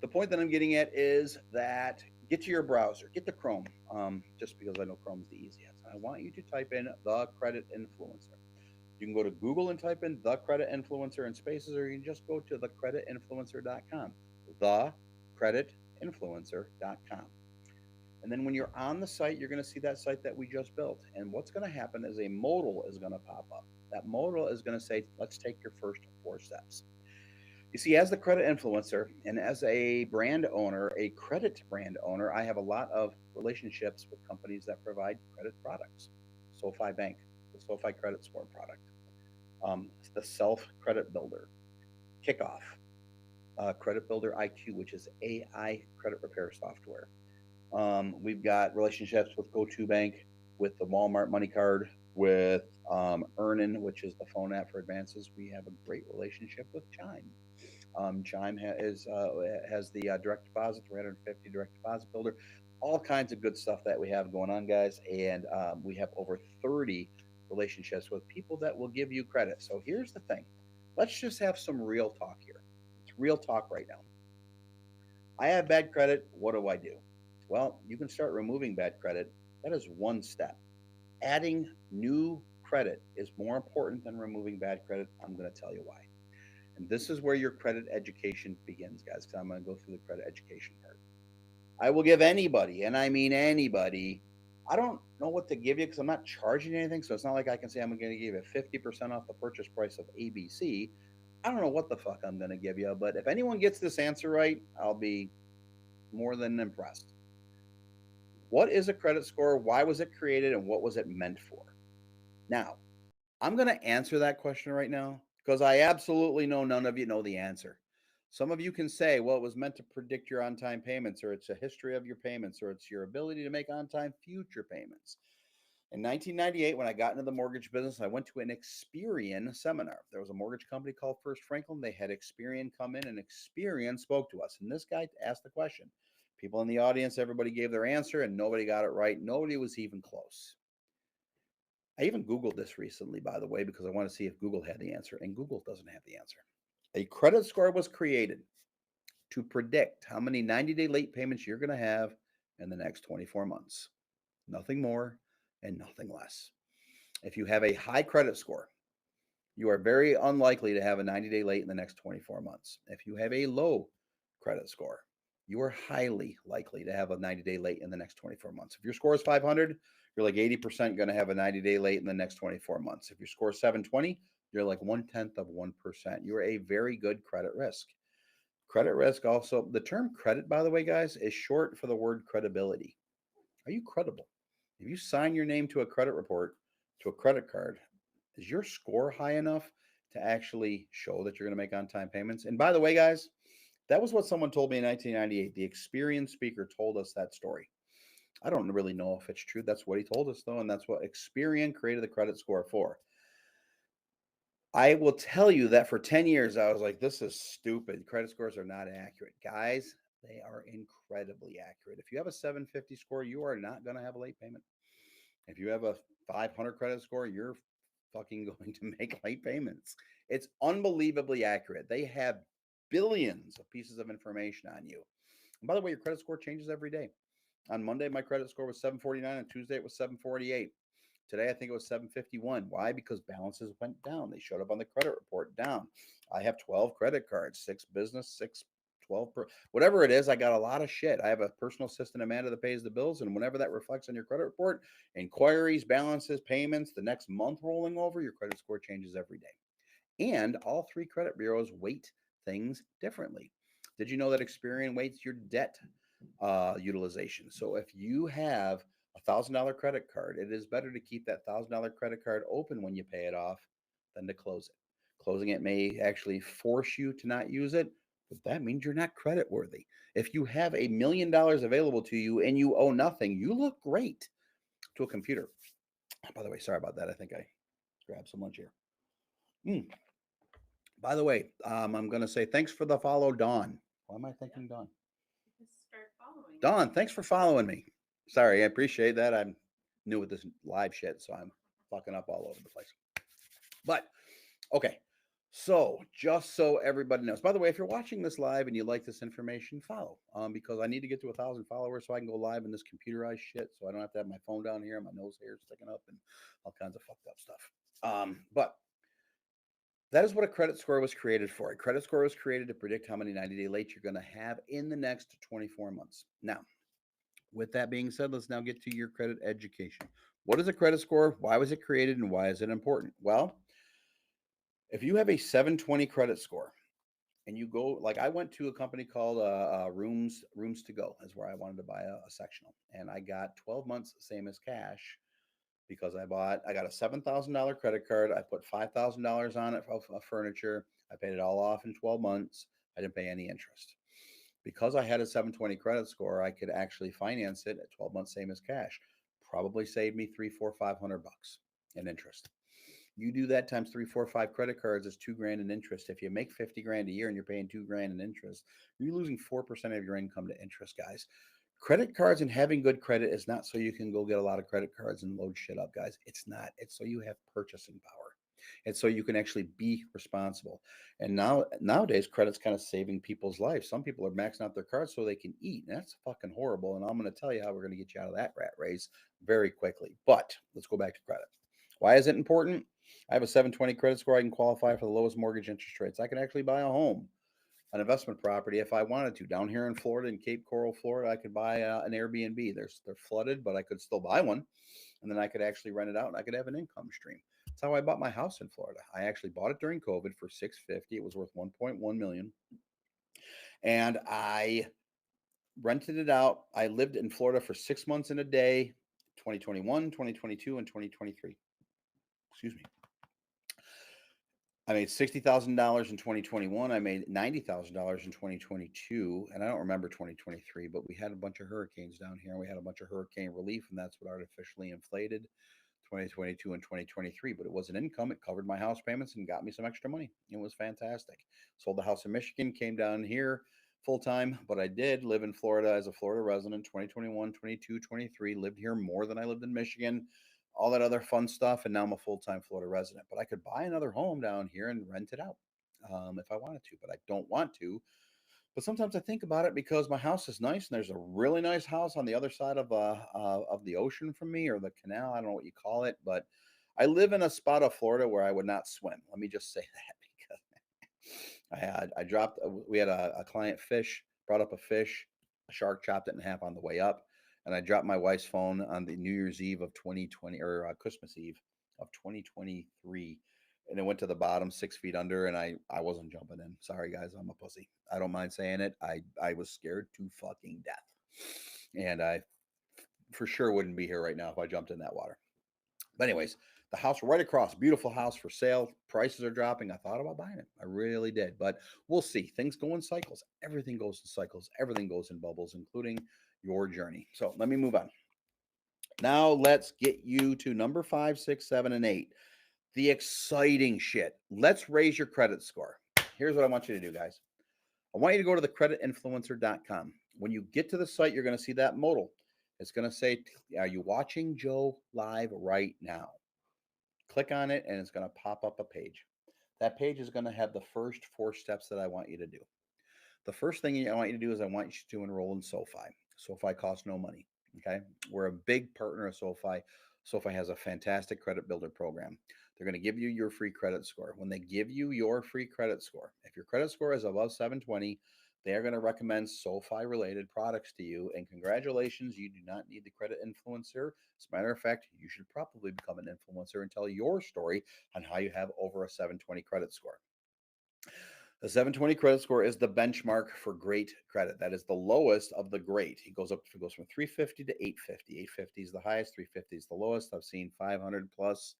the point that I'm getting at is that get to your browser, get to Chrome, just because I know Chrome's the easiest. I want you to type in The Credit Influencer. You can go to Google and type in The Credit Influencer in spaces, or you can just go to thecreditinfluencer.com. Thecreditinfluencer.com. And then when you're on the site, you're going to see that site that we just built. And what's going to happen is a modal is going to pop up. That modal is going to say, let's take your first 4 steps. You see, as the credit influencer and as a brand owner, a credit brand owner, I have a lot of relationships with companies that provide credit products. SoFi Bank, the SoFi Credit Score product, the Self Credit Builder, Kickoff, Credit Builder IQ, which is AI credit repair software. We've got relationships with GoToBank, with the Walmart Money Card, with Earnin, which is the phone app for advances. We have a great relationship with Chime. Chime has the direct deposit, 350 direct deposit builder, all kinds of good stuff that we have going on, guys. And we have over 30 relationships with people that will give you credit. So here's the thing, let's just have some real talk here. It's real talk right now. I have bad credit. What do I do? Well, you can start removing bad credit. That is one step. Adding new credit is more important than removing bad credit. I'm going to tell you why. And this is where your credit education begins, guys, because I'm going to go through the credit education part. I will give anybody, and I mean anybody, I don't know what to give you because I'm not charging anything. So it's not like I can say I'm going to give you 50% off the purchase price of ABC. I don't know what the fuck I'm going to give you, but if anyone gets this answer right, I'll be more than impressed. What is a credit score? Why was it created? And what was it meant for? Now, I'm going to answer that question right now because I absolutely know none of you know the answer. Some of you can say, well, it was meant to predict your on time payments, or it's a history of your payments, or it's your ability to make on time future payments. In 1998, when I got into the mortgage business, I went to an Experian seminar. There was a mortgage company called First Franklin. They had Experian come in, and Experian spoke to us. And this guy asked the question. People in the audience, everybody gave their answer, and nobody got it right. Nobody was even close. I even Googled this recently, by the way, because I want to see if Google had the answer, and Google doesn't have the answer. A credit score was created to predict how many 90-day late payments you're going to have in the next 24 months. Nothing more and nothing less. If you have a high credit score, you are very unlikely to have a 90-day late in the next 24 months. If you have a low credit score, you are highly likely to have a 90-day late in the next 24 months. If your score is 500, you're like 80% going to have a 90-day late in the next 24 months. If your score is 720, you're like 1/10 of 1%. You're a very good credit risk. Credit risk also, the term credit, by the way, guys, is short for the word credibility. Are you credible? If you sign your name to a credit report, to a credit card, is your score high enough to actually show that you're going to make on time payments? And by the way, guys, that was what someone told me in 1998. The experienced speaker told us that story. I don't really know if it's true. That's what he told us, though, and that's what Experian created the credit score for. I will tell you that for 10 years, I was like, this is stupid. Credit scores are not accurate. Guys, they are incredibly accurate. If you have a 750 score, you are not going to have a late payment. If you have a 500 credit score, you're fucking going to make late payments. It's unbelievably accurate. They have billions of pieces of information on you. And by the way, your credit score changes every day. On Monday, my credit score was 749. On Tuesday, it was 748. Today, I think it was 751. Why? Because balances went down. They showed up on the credit report down. I have 12 credit cards, 6 business, 6, 12, whatever it is. I got a lot of shit. I have a personal assistant, Amanda, that pays the bills. And whenever that reflects on your credit report, inquiries, balances, payments, the next month rolling over, your credit score changes every day. And all 3 credit bureaus weight things differently. Did you know that Experian weights your debt utilization? So if you have $1,000 credit card, it is better to keep that $1,000 credit card open when you pay it off than to close it. Closing it may actually force you to not use it, but that means you're not credit worthy. If you have $1 million available to you and you owe nothing, you look great to a computer. By the way, sorry about that. I think I grabbed some lunch here. By the way, I'm going to say thanks for the follow, Dawn. Why am I thinking Dawn? Just start following. Dawn, thanks for following me. Sorry, I appreciate that. I'm new with this live shit, so I'm fucking up all over the place. But okay, so just so everybody knows. By the way, if you're watching this live and you like this information, follow. Because I need to get to 1,000 followers so I can go live in this computerized shit. So I don't have to have my phone down here and my nose hair sticking up and all kinds of fucked up stuff. But that is what a credit score was created for. A credit score was created to predict how many 90-day late you're going to have in the next 24 months. Now, with that being said, let's now get to your credit education. What is a credit score? Why was it created and why is it important? Well, if you have a 720 credit score and you go, like I went to a company called Rooms to Go, is where I wanted to buy a sectional, and I got 12 months same as cash because I got a $7,000 credit card. I put $5,000 on it for furniture. I paid it all off in 12 months. I didn't pay any interest. Because I had a 720 credit score, I could actually finance it at 12 months, same as cash. Probably saved me $300, $400, $500 in interest. You do that times 3, 4, 5 credit cards is $2,000 in interest. If you make 50 grand a year and you're paying $2,000 in interest, you're losing 4% of your income to interest, guys. Credit cards and having good credit is not so you can go get a lot of credit cards and load shit up, guys. It's not. It's so you have purchasing power. It's so you can actually be responsible. And nowadays, credit's kind of saving people's lives. Some people are maxing out their cards so they can eat. And that's fucking horrible. And I'm going to tell you how we're going to get you out of that rat race very quickly. But let's go back to credit. Why is it important? I have a 720 credit score. I can qualify for the lowest mortgage interest rates. I can actually buy a home, an investment property, if I wanted to. Down here in Florida, in Cape Coral, Florida, I could buy an Airbnb. They're flooded, but I could still buy one, and then I could actually rent it out, and I could have an income stream. That's how I bought my house in Florida. I actually bought it during COVID for $650. It was worth $1.1 million, and I rented it out. I lived in Florida for 6 months and a day, 2021, 2022, and 2023. Excuse me. I made $60,000 in 2021. I made $90,000 in 2022, and I don't remember 2023, but we had a bunch of hurricanes down here, and we had a bunch of hurricane relief, and that's what artificially inflated 2022 and 2023. But it was an income. It covered my house payments and got me some extra money. It was fantastic. Sold the house in Michigan, came down here full time, but I did live in Florida as a Florida resident 2021, 22, 23, lived here more than I lived in Michigan, all that other fun stuff. And now I'm a full-time Florida resident, but I could buy another home down here and rent it out if I wanted to, but I don't want to. But sometimes I think about it because my house is nice and there's a really nice house on the other side of the ocean from me, or the canal. I don't know what you call it, but I live in a spot of Florida where I would not swim. Let me just say that because I dropped, we had a client fish, brought up a fish, a shark chopped it in half on the way up. And I dropped my wife's phone on the New Year's Eve of 2020, or Christmas Eve of 2023. And it went to the bottom 6 feet under, and I wasn't jumping in. Sorry, guys, I'm a pussy. I don't mind saying it. I was scared to fucking death. And I for sure wouldn't be here right now if I jumped in that water. But anyways, the house right across, beautiful house for sale. Prices are dropping. I thought about buying it. I really did. But we'll see. Things go in cycles. Everything goes in cycles. Everything goes in bubbles, including your journey. So let me move on. Now let's get you to number 5, 6, 7, and 8. The exciting shit. Let's raise your credit score. Here's what I want you to do, guys. I want you to go to thecreditinfluencer.com. When you get to the site, you're going to see that modal. It's going to say, are you watching Joe live right now? Click on it, and it's going to pop up a page. That page is going to have the first 4 steps that I want you to do. The first thing I want you to do is I want you to enroll in SoFi. SoFi costs no money. Okay. We're a big partner of SoFi. SoFi has a fantastic credit builder program. They're going to give you your free credit score. When they give you your free credit score, if your credit score is above 720, they are going to recommend SoFi related products to you. And congratulations, you do not need the credit influencer. As a matter of fact, you should probably become an influencer and tell your story on how you have over a 720 credit score. The 720 credit score is the benchmark for great credit. That is the lowest of the great. It goes from 350 to 850. 850 is the highest, 350 is the lowest. I've seen 500 plus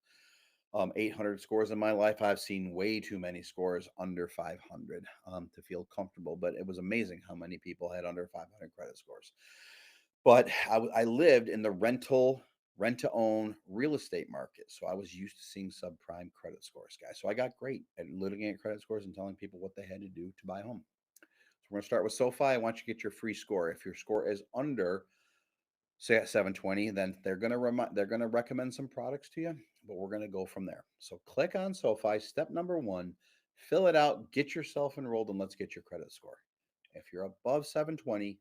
800 scores in my life. I've seen way too many scores under 500 to feel comfortable, but it was amazing how many people had under 500 credit scores. But I lived in the rent to own real estate market. So I was used to seeing subprime credit scores, guys. So I got great at looking at credit scores and telling people what they had to do to buy a home. So we're going to start with SoFi. I want you to get your free score. If your score is under, say, at 720, then they're going to recommend some products to you, but we're going to go from there. So click on SoFi. Step number 1, fill it out, get yourself enrolled, and let's get your credit score. If you're above 720,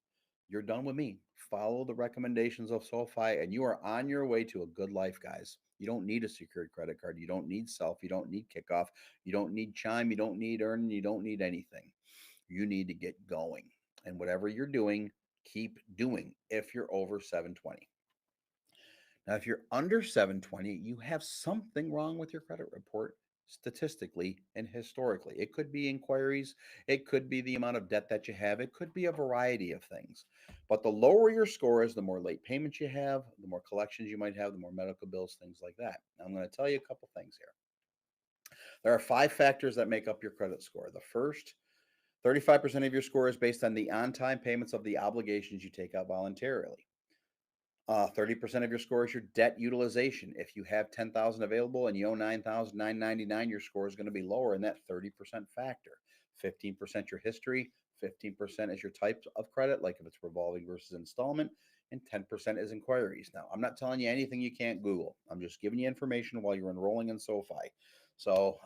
you're done with me. Follow the recommendations of SoFi, and you are on your way to a good life, guys. You don't need a secured credit card. You don't need Self. You don't need Kickoff. You don't need Chime. You don't need Earn. You don't need anything. You need to get going. And whatever you're doing, keep doing if you're over 720. Now, if you're under 720, you have something wrong with your credit report statistically and historically. It could be inquiries, it could be the amount of debt that you have, it could be a variety of things. But the lower your score is, the more late payments you have, the more collections you might have, the more medical bills, things like that. Now, I'm going to tell you a couple things here. There are 5 factors that make up your credit score. The first, 35% of your score is based on the on time payments of the obligations you take out voluntarily. 30% of your score is your debt utilization. If you have 10,000 available and you owe 9,999, your score is going to be lower in that 30% factor. 15% your history, 15% is your type of credit, like if it's revolving versus installment, and 10% is inquiries. Now, I'm not telling you anything you can't Google. I'm just giving you information while you're enrolling in SoFi. So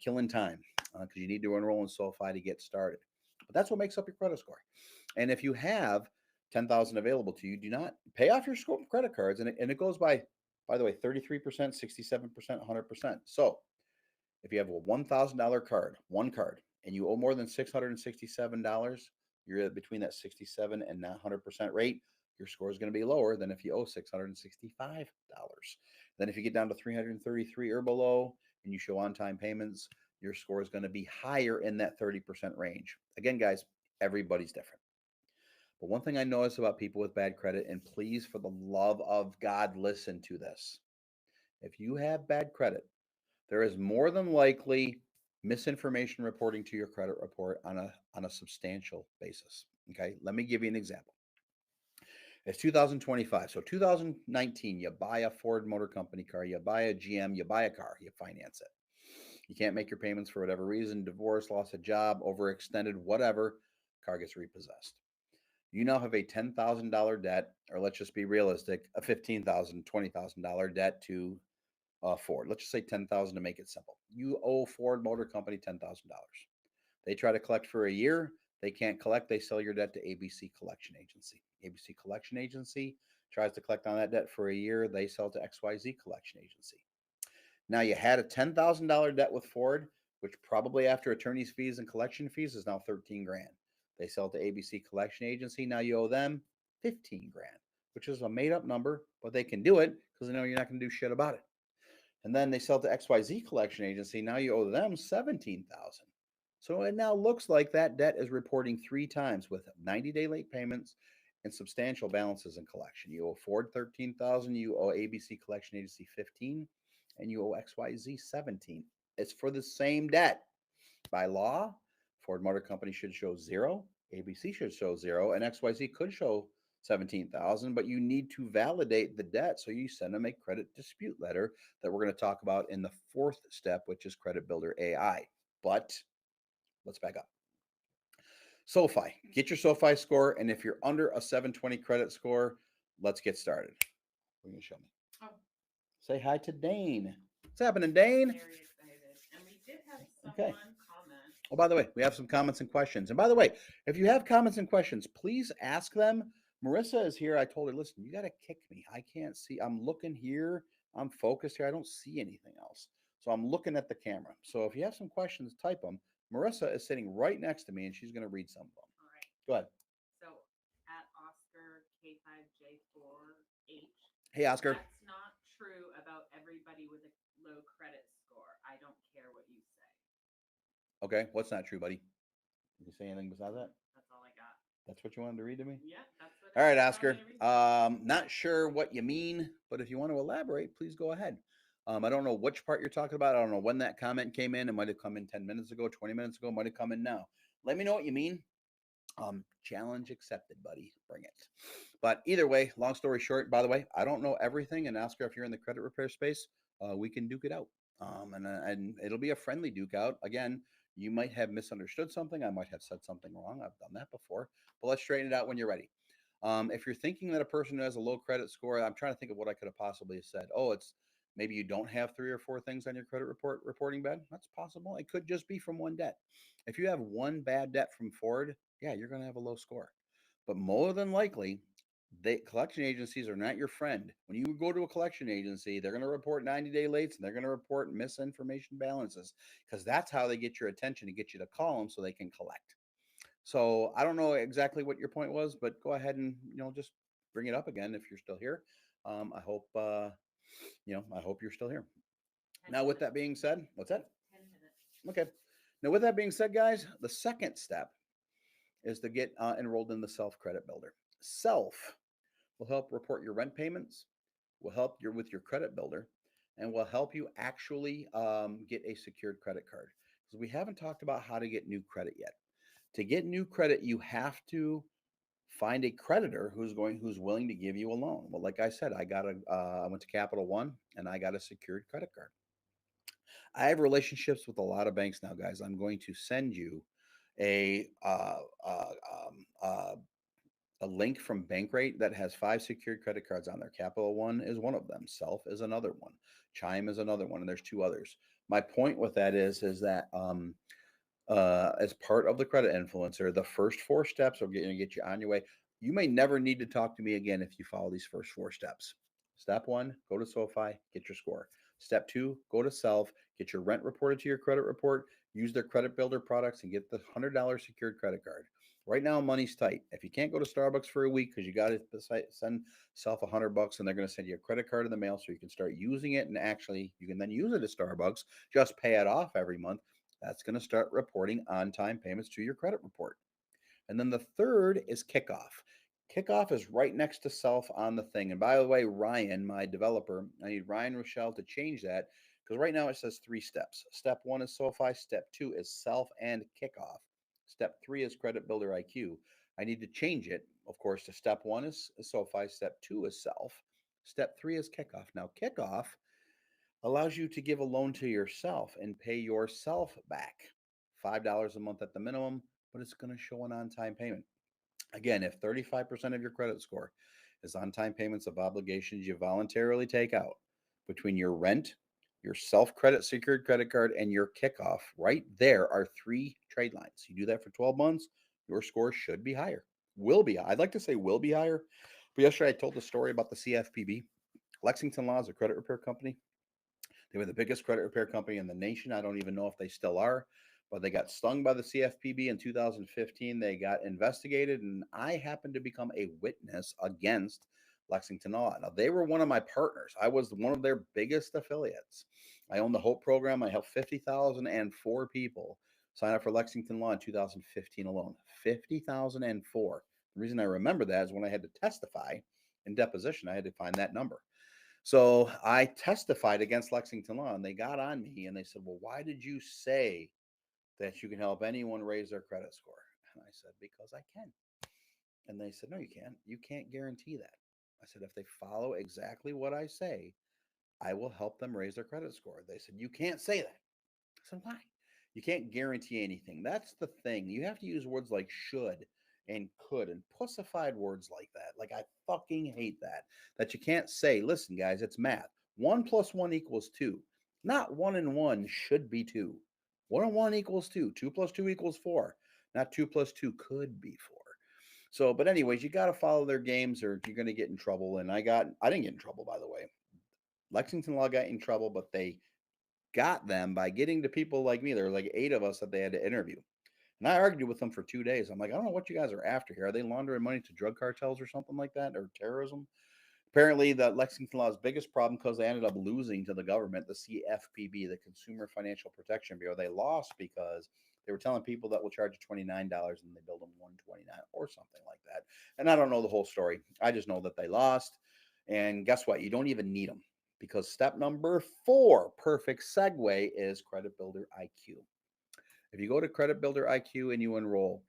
killing time because you need to enroll in SoFi to get started. But that's what makes up your credit score. And if you have 10,000 available to you, do not pay off your credit cards. And it goes by the way, 33%, 67%, 100%. So if you have a $1,000 card, one card, and you owe more than $667, you're between that 67 and 100% rate, your score is going to be lower than if you owe $665. Then if you get down to 333 or below and you show on-time payments, your score is going to be higher in that 30% range. Again, guys, everybody's different. But one thing I notice about people with bad credit, and please, for the love of God, listen to this. If you have bad credit, there is more than likely misinformation reporting to your credit report on a substantial basis. Okay, let me give you an example. It's 2025. So 2019, you buy a Ford Motor Company car, you buy a GM, you buy a car, you finance it. You can't make your payments for whatever reason, divorce, loss of job, overextended, whatever, car gets repossessed. You now have a $10,000 debt, or let's just be realistic, a $15,000, $20,000 debt to Ford. Let's just say $10,000 to make it simple. You owe Ford Motor Company $10,000. They try to collect for a year. They can't collect. They sell your debt to ABC Collection Agency. ABC Collection Agency tries to collect on that debt for a year. They sell to XYZ Collection Agency. Now you had a $10,000 debt with Ford, which probably after attorney's fees and collection fees is now 13 grand. They sell to ABC Collection Agency. Now you owe them 15 grand, which is a made up number, but they can do it because they know you're not going to do shit about it. And then they sell to XYZ Collection Agency. Now you owe them 17,000. So it now looks like that debt is reporting 3 times with 90-day late payments and substantial balances in collection. You owe Ford 13,000, you owe ABC Collection Agency 15, and you owe XYZ 17. It's for the same debt. By law, Ford Motor Company should show 0, ABC should show 0, and XYZ could show 17,000, but you need to validate the debt, so you send them a credit dispute letter that we're going to talk about in the fourth step, which is Credit Builder AI. But let's back up. SoFi, get your SoFi score, and if you're under a 720 credit score, let's get started. What are you going to show me? Oh. Say hi to Dane. What's happening, Dane? Very excited. And we did have someone comment. Oh, by the way, we have some comments and questions. And by the way, if you have comments and questions, please ask them. Marissa is here. I told her, listen, you got to kick me. I can't see. I'm looking here. I'm focused here. I don't see anything else. So I'm looking at the camera. So if you have some questions, type them. Marissa is sitting right next to me, and she's going to read some of them. All right. Go ahead. So at Oscar K5J4H. Hey, Oscar. That's not true about everybody with a low credit score. I don't care what you say. Okay. What's not true, buddy? Did you say anything besides that? That's all I got. That's what you wanted to read to me? Yeah, that's what. All right, Oscar. Not sure what you mean, but if you want to elaborate, please go ahead. I don't know which part you're talking about. I don't know when that comment came in. It might have come in 10 minutes ago, 20 minutes ago. It might have come in now. Let me know what you mean. Challenge accepted, buddy. Bring it. But either way, long story short, by the way, I don't know everything. And Oscar, if you're in the credit repair space, we can duke it out. And it'll be a friendly duke out. Again, you might have misunderstood something. I might have said something wrong. I've done that before. But let's straighten it out when you're ready. If you're thinking that a person who has a low credit score, I'm trying to think of what I could have possibly said. Oh, it's maybe you don't have 3 or 4 things on your credit reporting bed. That's possible. It could just be from one debt. If you have one bad debt from Ford, yeah, you're going to have a low score. But more than likely, collection agencies are not your friend. When you go to a collection agency, they're going to report 90-day lates and they're going to report misinformation balances because that's how they get your attention to get you to call them so they can collect. So I don't know exactly what your point was, but go ahead and just bring it up again if you're still here. I hope I hope you're still here. Now, with that being said, what's that? 10 minutes. Okay. Now, with that being said, guys, the second step is to get enrolled in the Self Credit Builder. Self will help report your rent payments, will help you with your credit builder, and will help you actually get a secured credit card. Because we haven't talked about how to get new credit yet. To get new credit, you have to find a creditor who's willing to give you a loan. Well, like I said, I went to Capital One and I got a secured credit card. I have relationships with a lot of banks now, guys. I'm going to send you a link from Bankrate that has 5 secured credit cards on there. Capital One is one of them. Self is another one. Chime is another one, and there's 2 others. My point with that is that as part of the credit influencer, the first 4 steps are going to get you on your way. You may never need to talk to me again if you follow these first 4 steps. Step 1, go to SoFi, get your score. Step 2, go to Self, get your rent reported to your credit report, use their credit builder products, and get the $100 secured credit card. Right now, money's tight. If you can't go to Starbucks for a week because you got to send Self $100 and they're going to send you a credit card in the mail so you can start using it, and actually you can then use it at Starbucks, just pay it off every month. That's going to start reporting on-time payments to your credit report. And then the third is Kickoff. Kickoff is right next to Self on the thing. And by the way, Ryan, my developer, I need Ryan Rochelle to change that because right now it says 3 steps. Step 1 is SoFi. Step 2 is Self and Kickoff. Step 3 is Credit Builder IQ. I need to change it, of course, to step 1 is SoFi. Step 2 is Self. Step 3 is Kickoff. Now, Kickoff allows you to give a loan to yourself and pay yourself back $5 a month at the minimum, but it's going to show an on-time payment. Again, if 35% of your credit score is on-time payments of obligations you voluntarily take out between your rent, your self-credit secured credit card, and your Kickoff, right there are 3 trade lines. You do that for 12 months, your score should be higher. Will be. I'd like to say will be higher. But yesterday I told the story about the CFPB. Lexington Law is a credit repair company. They were the biggest credit repair company in the nation. I don't even know if they still are, but they got stung by the CFPB in 2015. They got investigated, and I happened to become a witness against Lexington Law. Now, they were one of my partners. I was one of their biggest affiliates. I own the HOPE program. I helped 50,004 people sign up for Lexington Law in 2015 alone. 50,004. The reason I remember that is when I had to testify in deposition, I had to find that number. So I testified against Lexington Law, and they got on me and they said, "Well, why did you say that you can help anyone raise their credit score?" And I said, "Because I can." And they said, "No, you can't. You can't guarantee that." I said, "If they follow exactly what I say, I will help them raise their credit score." They said, "You can't say that." I said, "Why?" You can't guarantee anything. That's the thing. You have to use words like should and could and pussified words like that. Like, I fucking hate that. That you can't say, "Listen, guys, it's math. 1 + 1 = 2. Not 1 and 1 should be 2. 1 and 1 = 2. 2 + 2 = 4. Not 2 + 2 could be 4. So, but anyways, you got to follow their games or you're going to get in trouble. And I didn't get in trouble, by the way. Lexington Law got in trouble, but they got them by getting to people like me. There were like 8 of us that they had to interview. And I argued with them for 2 days. I'm like, "I don't know what you guys are after here. Are they laundering money to drug cartels or something like that, or terrorism?" Apparently, the Lexington Law's biggest problem, because they ended up losing to the government, the CFPB, the Consumer Financial Protection Bureau. They lost because they were telling people that will charge you $29 and they billed them $129 or something like that. And I don't know the whole story. I just know that they lost. And guess what? You don't even need them, because step number 4, perfect segue, is Credit Builder IQ. If you go to Credit Builder IQ and you enroll,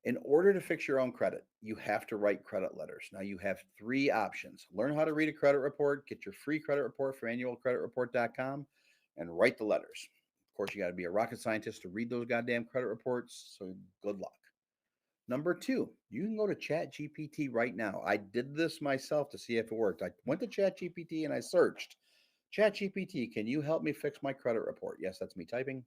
in order to fix your own credit, you have to write credit letters. Now, you have 3 options: learn how to read a credit report, get your free credit report from annualcreditreport.com, and write the letters. Of course, you got to be a rocket scientist to read those goddamn credit reports, so good luck. Number 2, you can go to ChatGPT right now. I did this myself to see if it worked. I went to ChatGPT and I searched, "ChatGPT, can you help me fix my credit report?" Yes, that's me typing.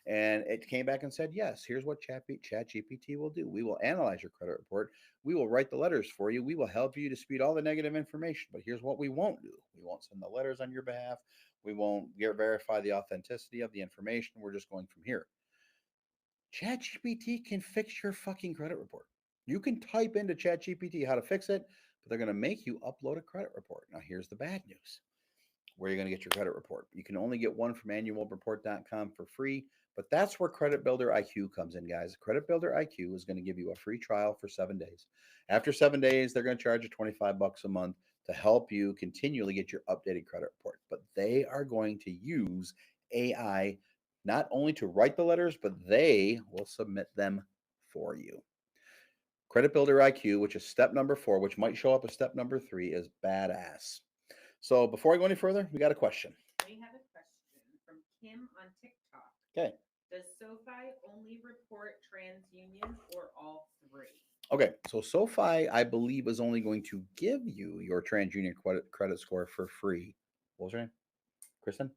And it came back and said, "Yes, here's what ChatGPT will do. We will analyze your credit report. We will write the letters for you. We will help you dispute all the negative information. But here's what we won't do: we won't send the letters on your behalf. We won't verify the authenticity of the information. We're just going from here." ChatGPT can fix your fucking credit report. You can type into ChatGPT how to fix it, but they're going to make you upload a credit report. Now, here's the bad news: where you're going to get your credit report. You can only get one from annualreport.com for free, but that's where Credit Builder IQ comes in, guys. Credit Builder IQ is going to give you a free trial for 7 days. After 7 days, they're going to charge you $25 a month to help you continually get your updated credit report. But they are going to use AI not only to write the letters, but they will submit them for you. Credit Builder IQ, which is step number 4, which might show up as step number 3, is badass. So before I go any further, we got a question. We have a question from Kim on TikTok. Okay. Does SoFi only report TransUnion or all 3? Okay. So SoFi, I believe, is only going to give you your TransUnion credit score for free. What was her name? Kristen?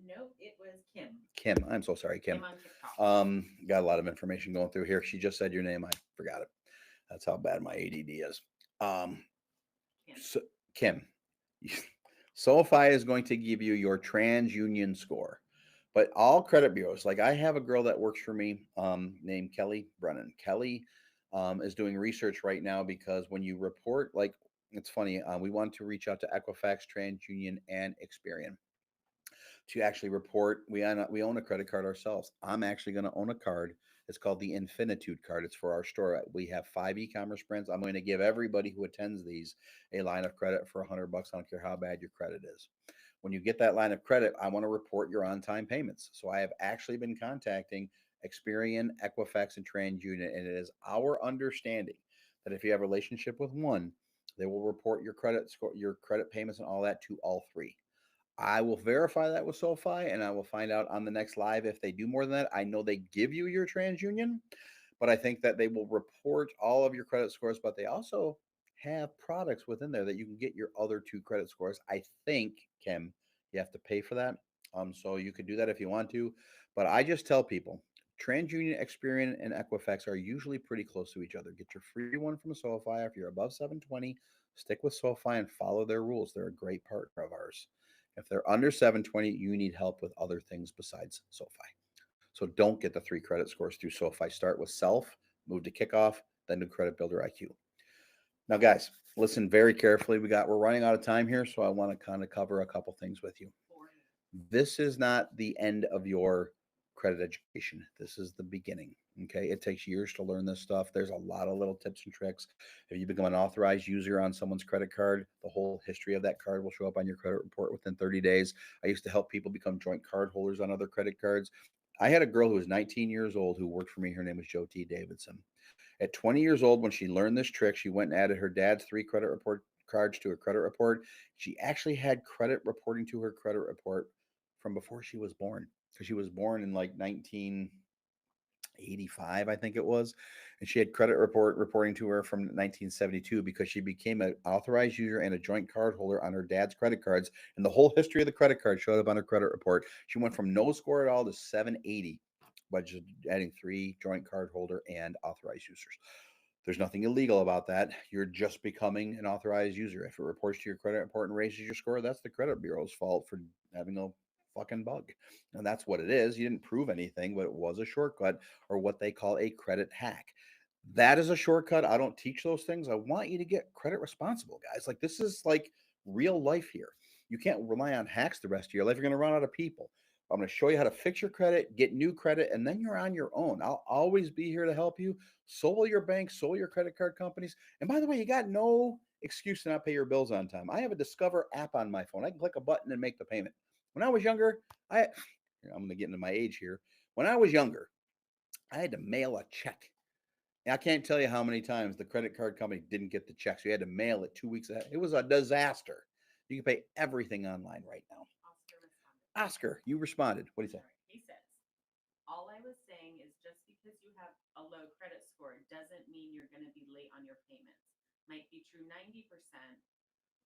No, it was Kim. Kim. I'm so sorry, Kim. Kim on TikTok. Got a lot of information going through here. She just said your name. I forgot it. That's how bad my ADD is. Kim. So, Kim. SoFi is going to give you your TransUnion score, but all credit bureaus, like I have a girl that works for me named Kelly Brennan. Kelly is doing research right now because when you report, like, it's funny, we want to reach out to Equifax, TransUnion, and Experian to actually report. We own a credit card ourselves. I'm actually going to own a card. It's called the Infinitude card. It's for our store. We have 5 e-commerce brands. I'm going to give everybody who attends these a line of credit for $100. I don't care how bad your credit is. When you get that line of credit, I want to report your on-time payments. So I have actually been contacting Experian, Equifax, and TransUnion, and it is our understanding that if you have a relationship with one, they will report your credit score, your credit payments, and all that to all 3. I will verify that with SoFi, and I will find out on the next live if they do more than that. I know they give you your TransUnion, but I think that they will report all of your credit scores, but they also have products within there that you can get your other 2 credit scores. I think, Kim, you have to pay for that. So you could do that if you want to, but I just tell people TransUnion, Experian, and Equifax are usually pretty close to each other. Get your free one from SoFi. If you're above 720, stick with SoFi and follow their rules. They're a great partner of ours. If they're under 720, you need help with other things besides SoFi. So don't get the 3 credit scores through SoFi. Start with Self, move to Kickoff, then to Credit Builder IQ. Now, guys, listen very carefully. We're running out of time here, so I want to kind of cover a couple things with you. This is not the end of your credit education. This is the beginning. Okay. It takes years to learn this stuff. There's a lot of little tips and tricks. If you become an authorized user on someone's credit card, the whole history of that card will show up on your credit report within 30 days. I used to help people become joint card holders on other credit cards. I had a girl who was 19 years old who worked for me. Her name was Joe T. Davidson. At 20 years old, when she learned this trick, she went and added her dad's 3 credit report cards to her credit report. She actually had credit reporting to her credit report from before she was born, because she was born in like 1985, I think it was. And she had credit report reporting to her from 1972 because she became an authorized user and a joint card holder on her dad's credit cards. And the whole history of the credit card showed up on her credit report. She went from no score at all to 780 by just adding 3 joint card holder and authorized users. There's nothing illegal about that. You're just becoming an authorized user. If it reports to your credit report and raises your score, that's the credit bureau's fault for having a fucking bug. And that's what it is. You didn't prove anything, but it was a shortcut, or what they call a credit hack. That is a shortcut. I don't teach those things. I want you to get credit responsible, guys. Like, this is like real life here. You can't rely on hacks the rest of your life. You're going to run out of people. I'm going to show you how to fix your credit, get new credit, and then you're on your own. I'll always be here to help you. So will your bank, so will your credit card companies. And by the way, you got no excuse to not pay your bills on time. I have a Discover app on my phone. I can click a button and make the payment. When I was younger, I'm going to get into my age here. When I was younger, I had to mail a check. And I can't tell you how many times the credit card company didn't get the check. So you had to mail it 2 weeks ahead. It was a disaster. You can pay everything online right now. Oscar responded. Oscar, you responded. What do you say? Sorry. He says, all I was saying is just because you have a low credit score doesn't mean you're going to be late on your payments. Might be true 90%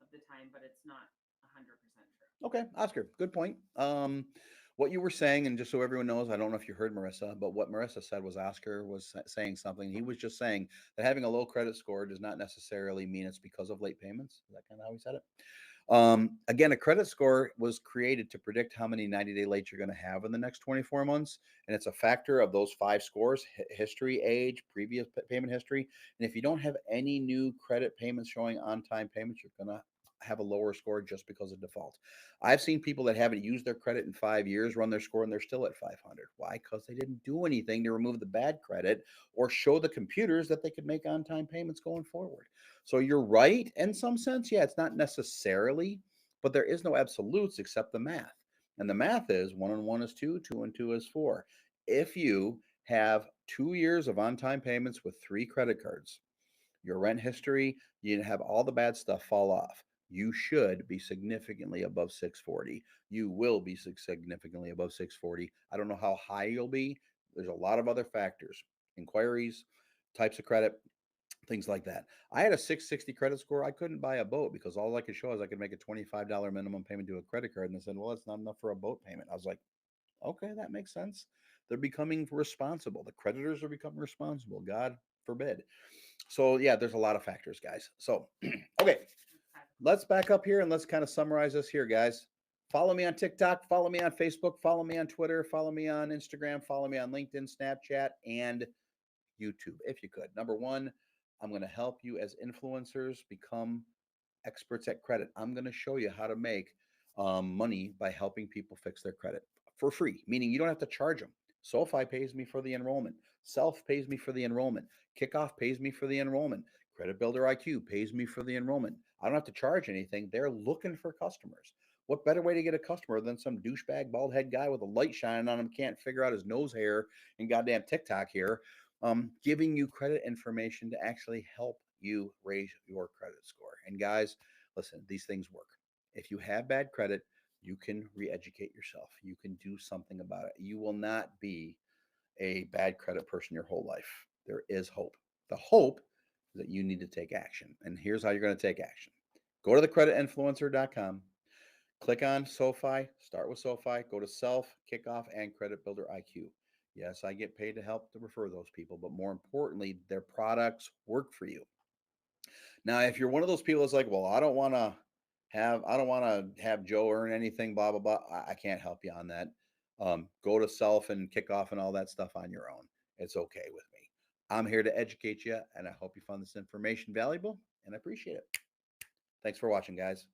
of the time, but it's not 100% true. Okay, Oscar, good point. What you were saying, and just so everyone knows, I don't know if you heard Marissa, but what Marissa said was Oscar was saying something. He was just saying that having a low credit score does not necessarily mean it's because of late payments. Is that kind of how he said it? Again, a credit score was created to predict how many 90-day late you're going to have in the next 24 months. And it's a factor of those 5 scores: history, age, previous payment history. And if you don't have any new credit payments showing on time payments, you're going to have a lower score just because of default. I've seen people that haven't used their credit in 5 years run their score and they're still at 500. Why? Because they didn't do anything to remove the bad credit or show the computers that they could make on time payments going forward. So you're right in some sense. Yeah, it's not necessarily, but there is no absolutes except the math. And the math is 1 and 1 is 2, 2 and 2 is 4. If you have 2 years of on time payments with 3 credit cards, your rent history, you have all the bad stuff fall off. You should be significantly above 640. You will be significantly above 640. I don't know how high you'll be. There's a lot of other factors: inquiries, types of credit, things like that. I had a 660 credit score. I couldn't buy a boat because all I could show is I could make a $25 minimum payment to a credit card. And they said, well, it's not enough for a boat payment. I was like, okay, that makes sense. They're becoming responsible. The creditors are becoming responsible. God forbid. So yeah, there's a lot of factors, guys. So okay, let's back up here and let's kind of summarize this here, guys. Follow me on TikTok, follow me on Facebook, follow me on Twitter, follow me on Instagram, follow me on LinkedIn, Snapchat, and YouTube, if you could. Number 1, I'm going to help you as influencers become experts at credit. I'm going to show you how to make money by helping people fix their credit for free, meaning you don't have to charge them. SoFi pays me for the enrollment. Self pays me for the enrollment. Kickoff pays me for the enrollment. Credit Builder IQ pays me for the enrollment. I don't have to charge anything. They're looking for customers. What better way to get a customer than some douchebag bald head guy with a light shining on him, can't figure out his nose hair and goddamn TikTok here, giving you credit information to actually help you raise your credit score. And guys, listen, these things work. If you have bad credit, you can re-educate yourself. You can do something about it. You will not be a bad credit person your whole life. There is hope. The hope is that you need to take action. And here's how you're going to take action. Go to thecreditinfluencer.com. Click on SoFi, start with SoFi, go to Self, Kickoff, and Credit Builder IQ. Yes, I get paid to help to refer those people, but more importantly, their products work for you. Now, if you're one of those people that's like, well, I don't want to have Joe earn anything, blah, blah, blah. I can't help you on that. Go to Self and Kickoff and all that stuff on your own. It's okay with me. I'm here to educate you, and I hope you found this information valuable, and I appreciate it. Thanks for watching, guys.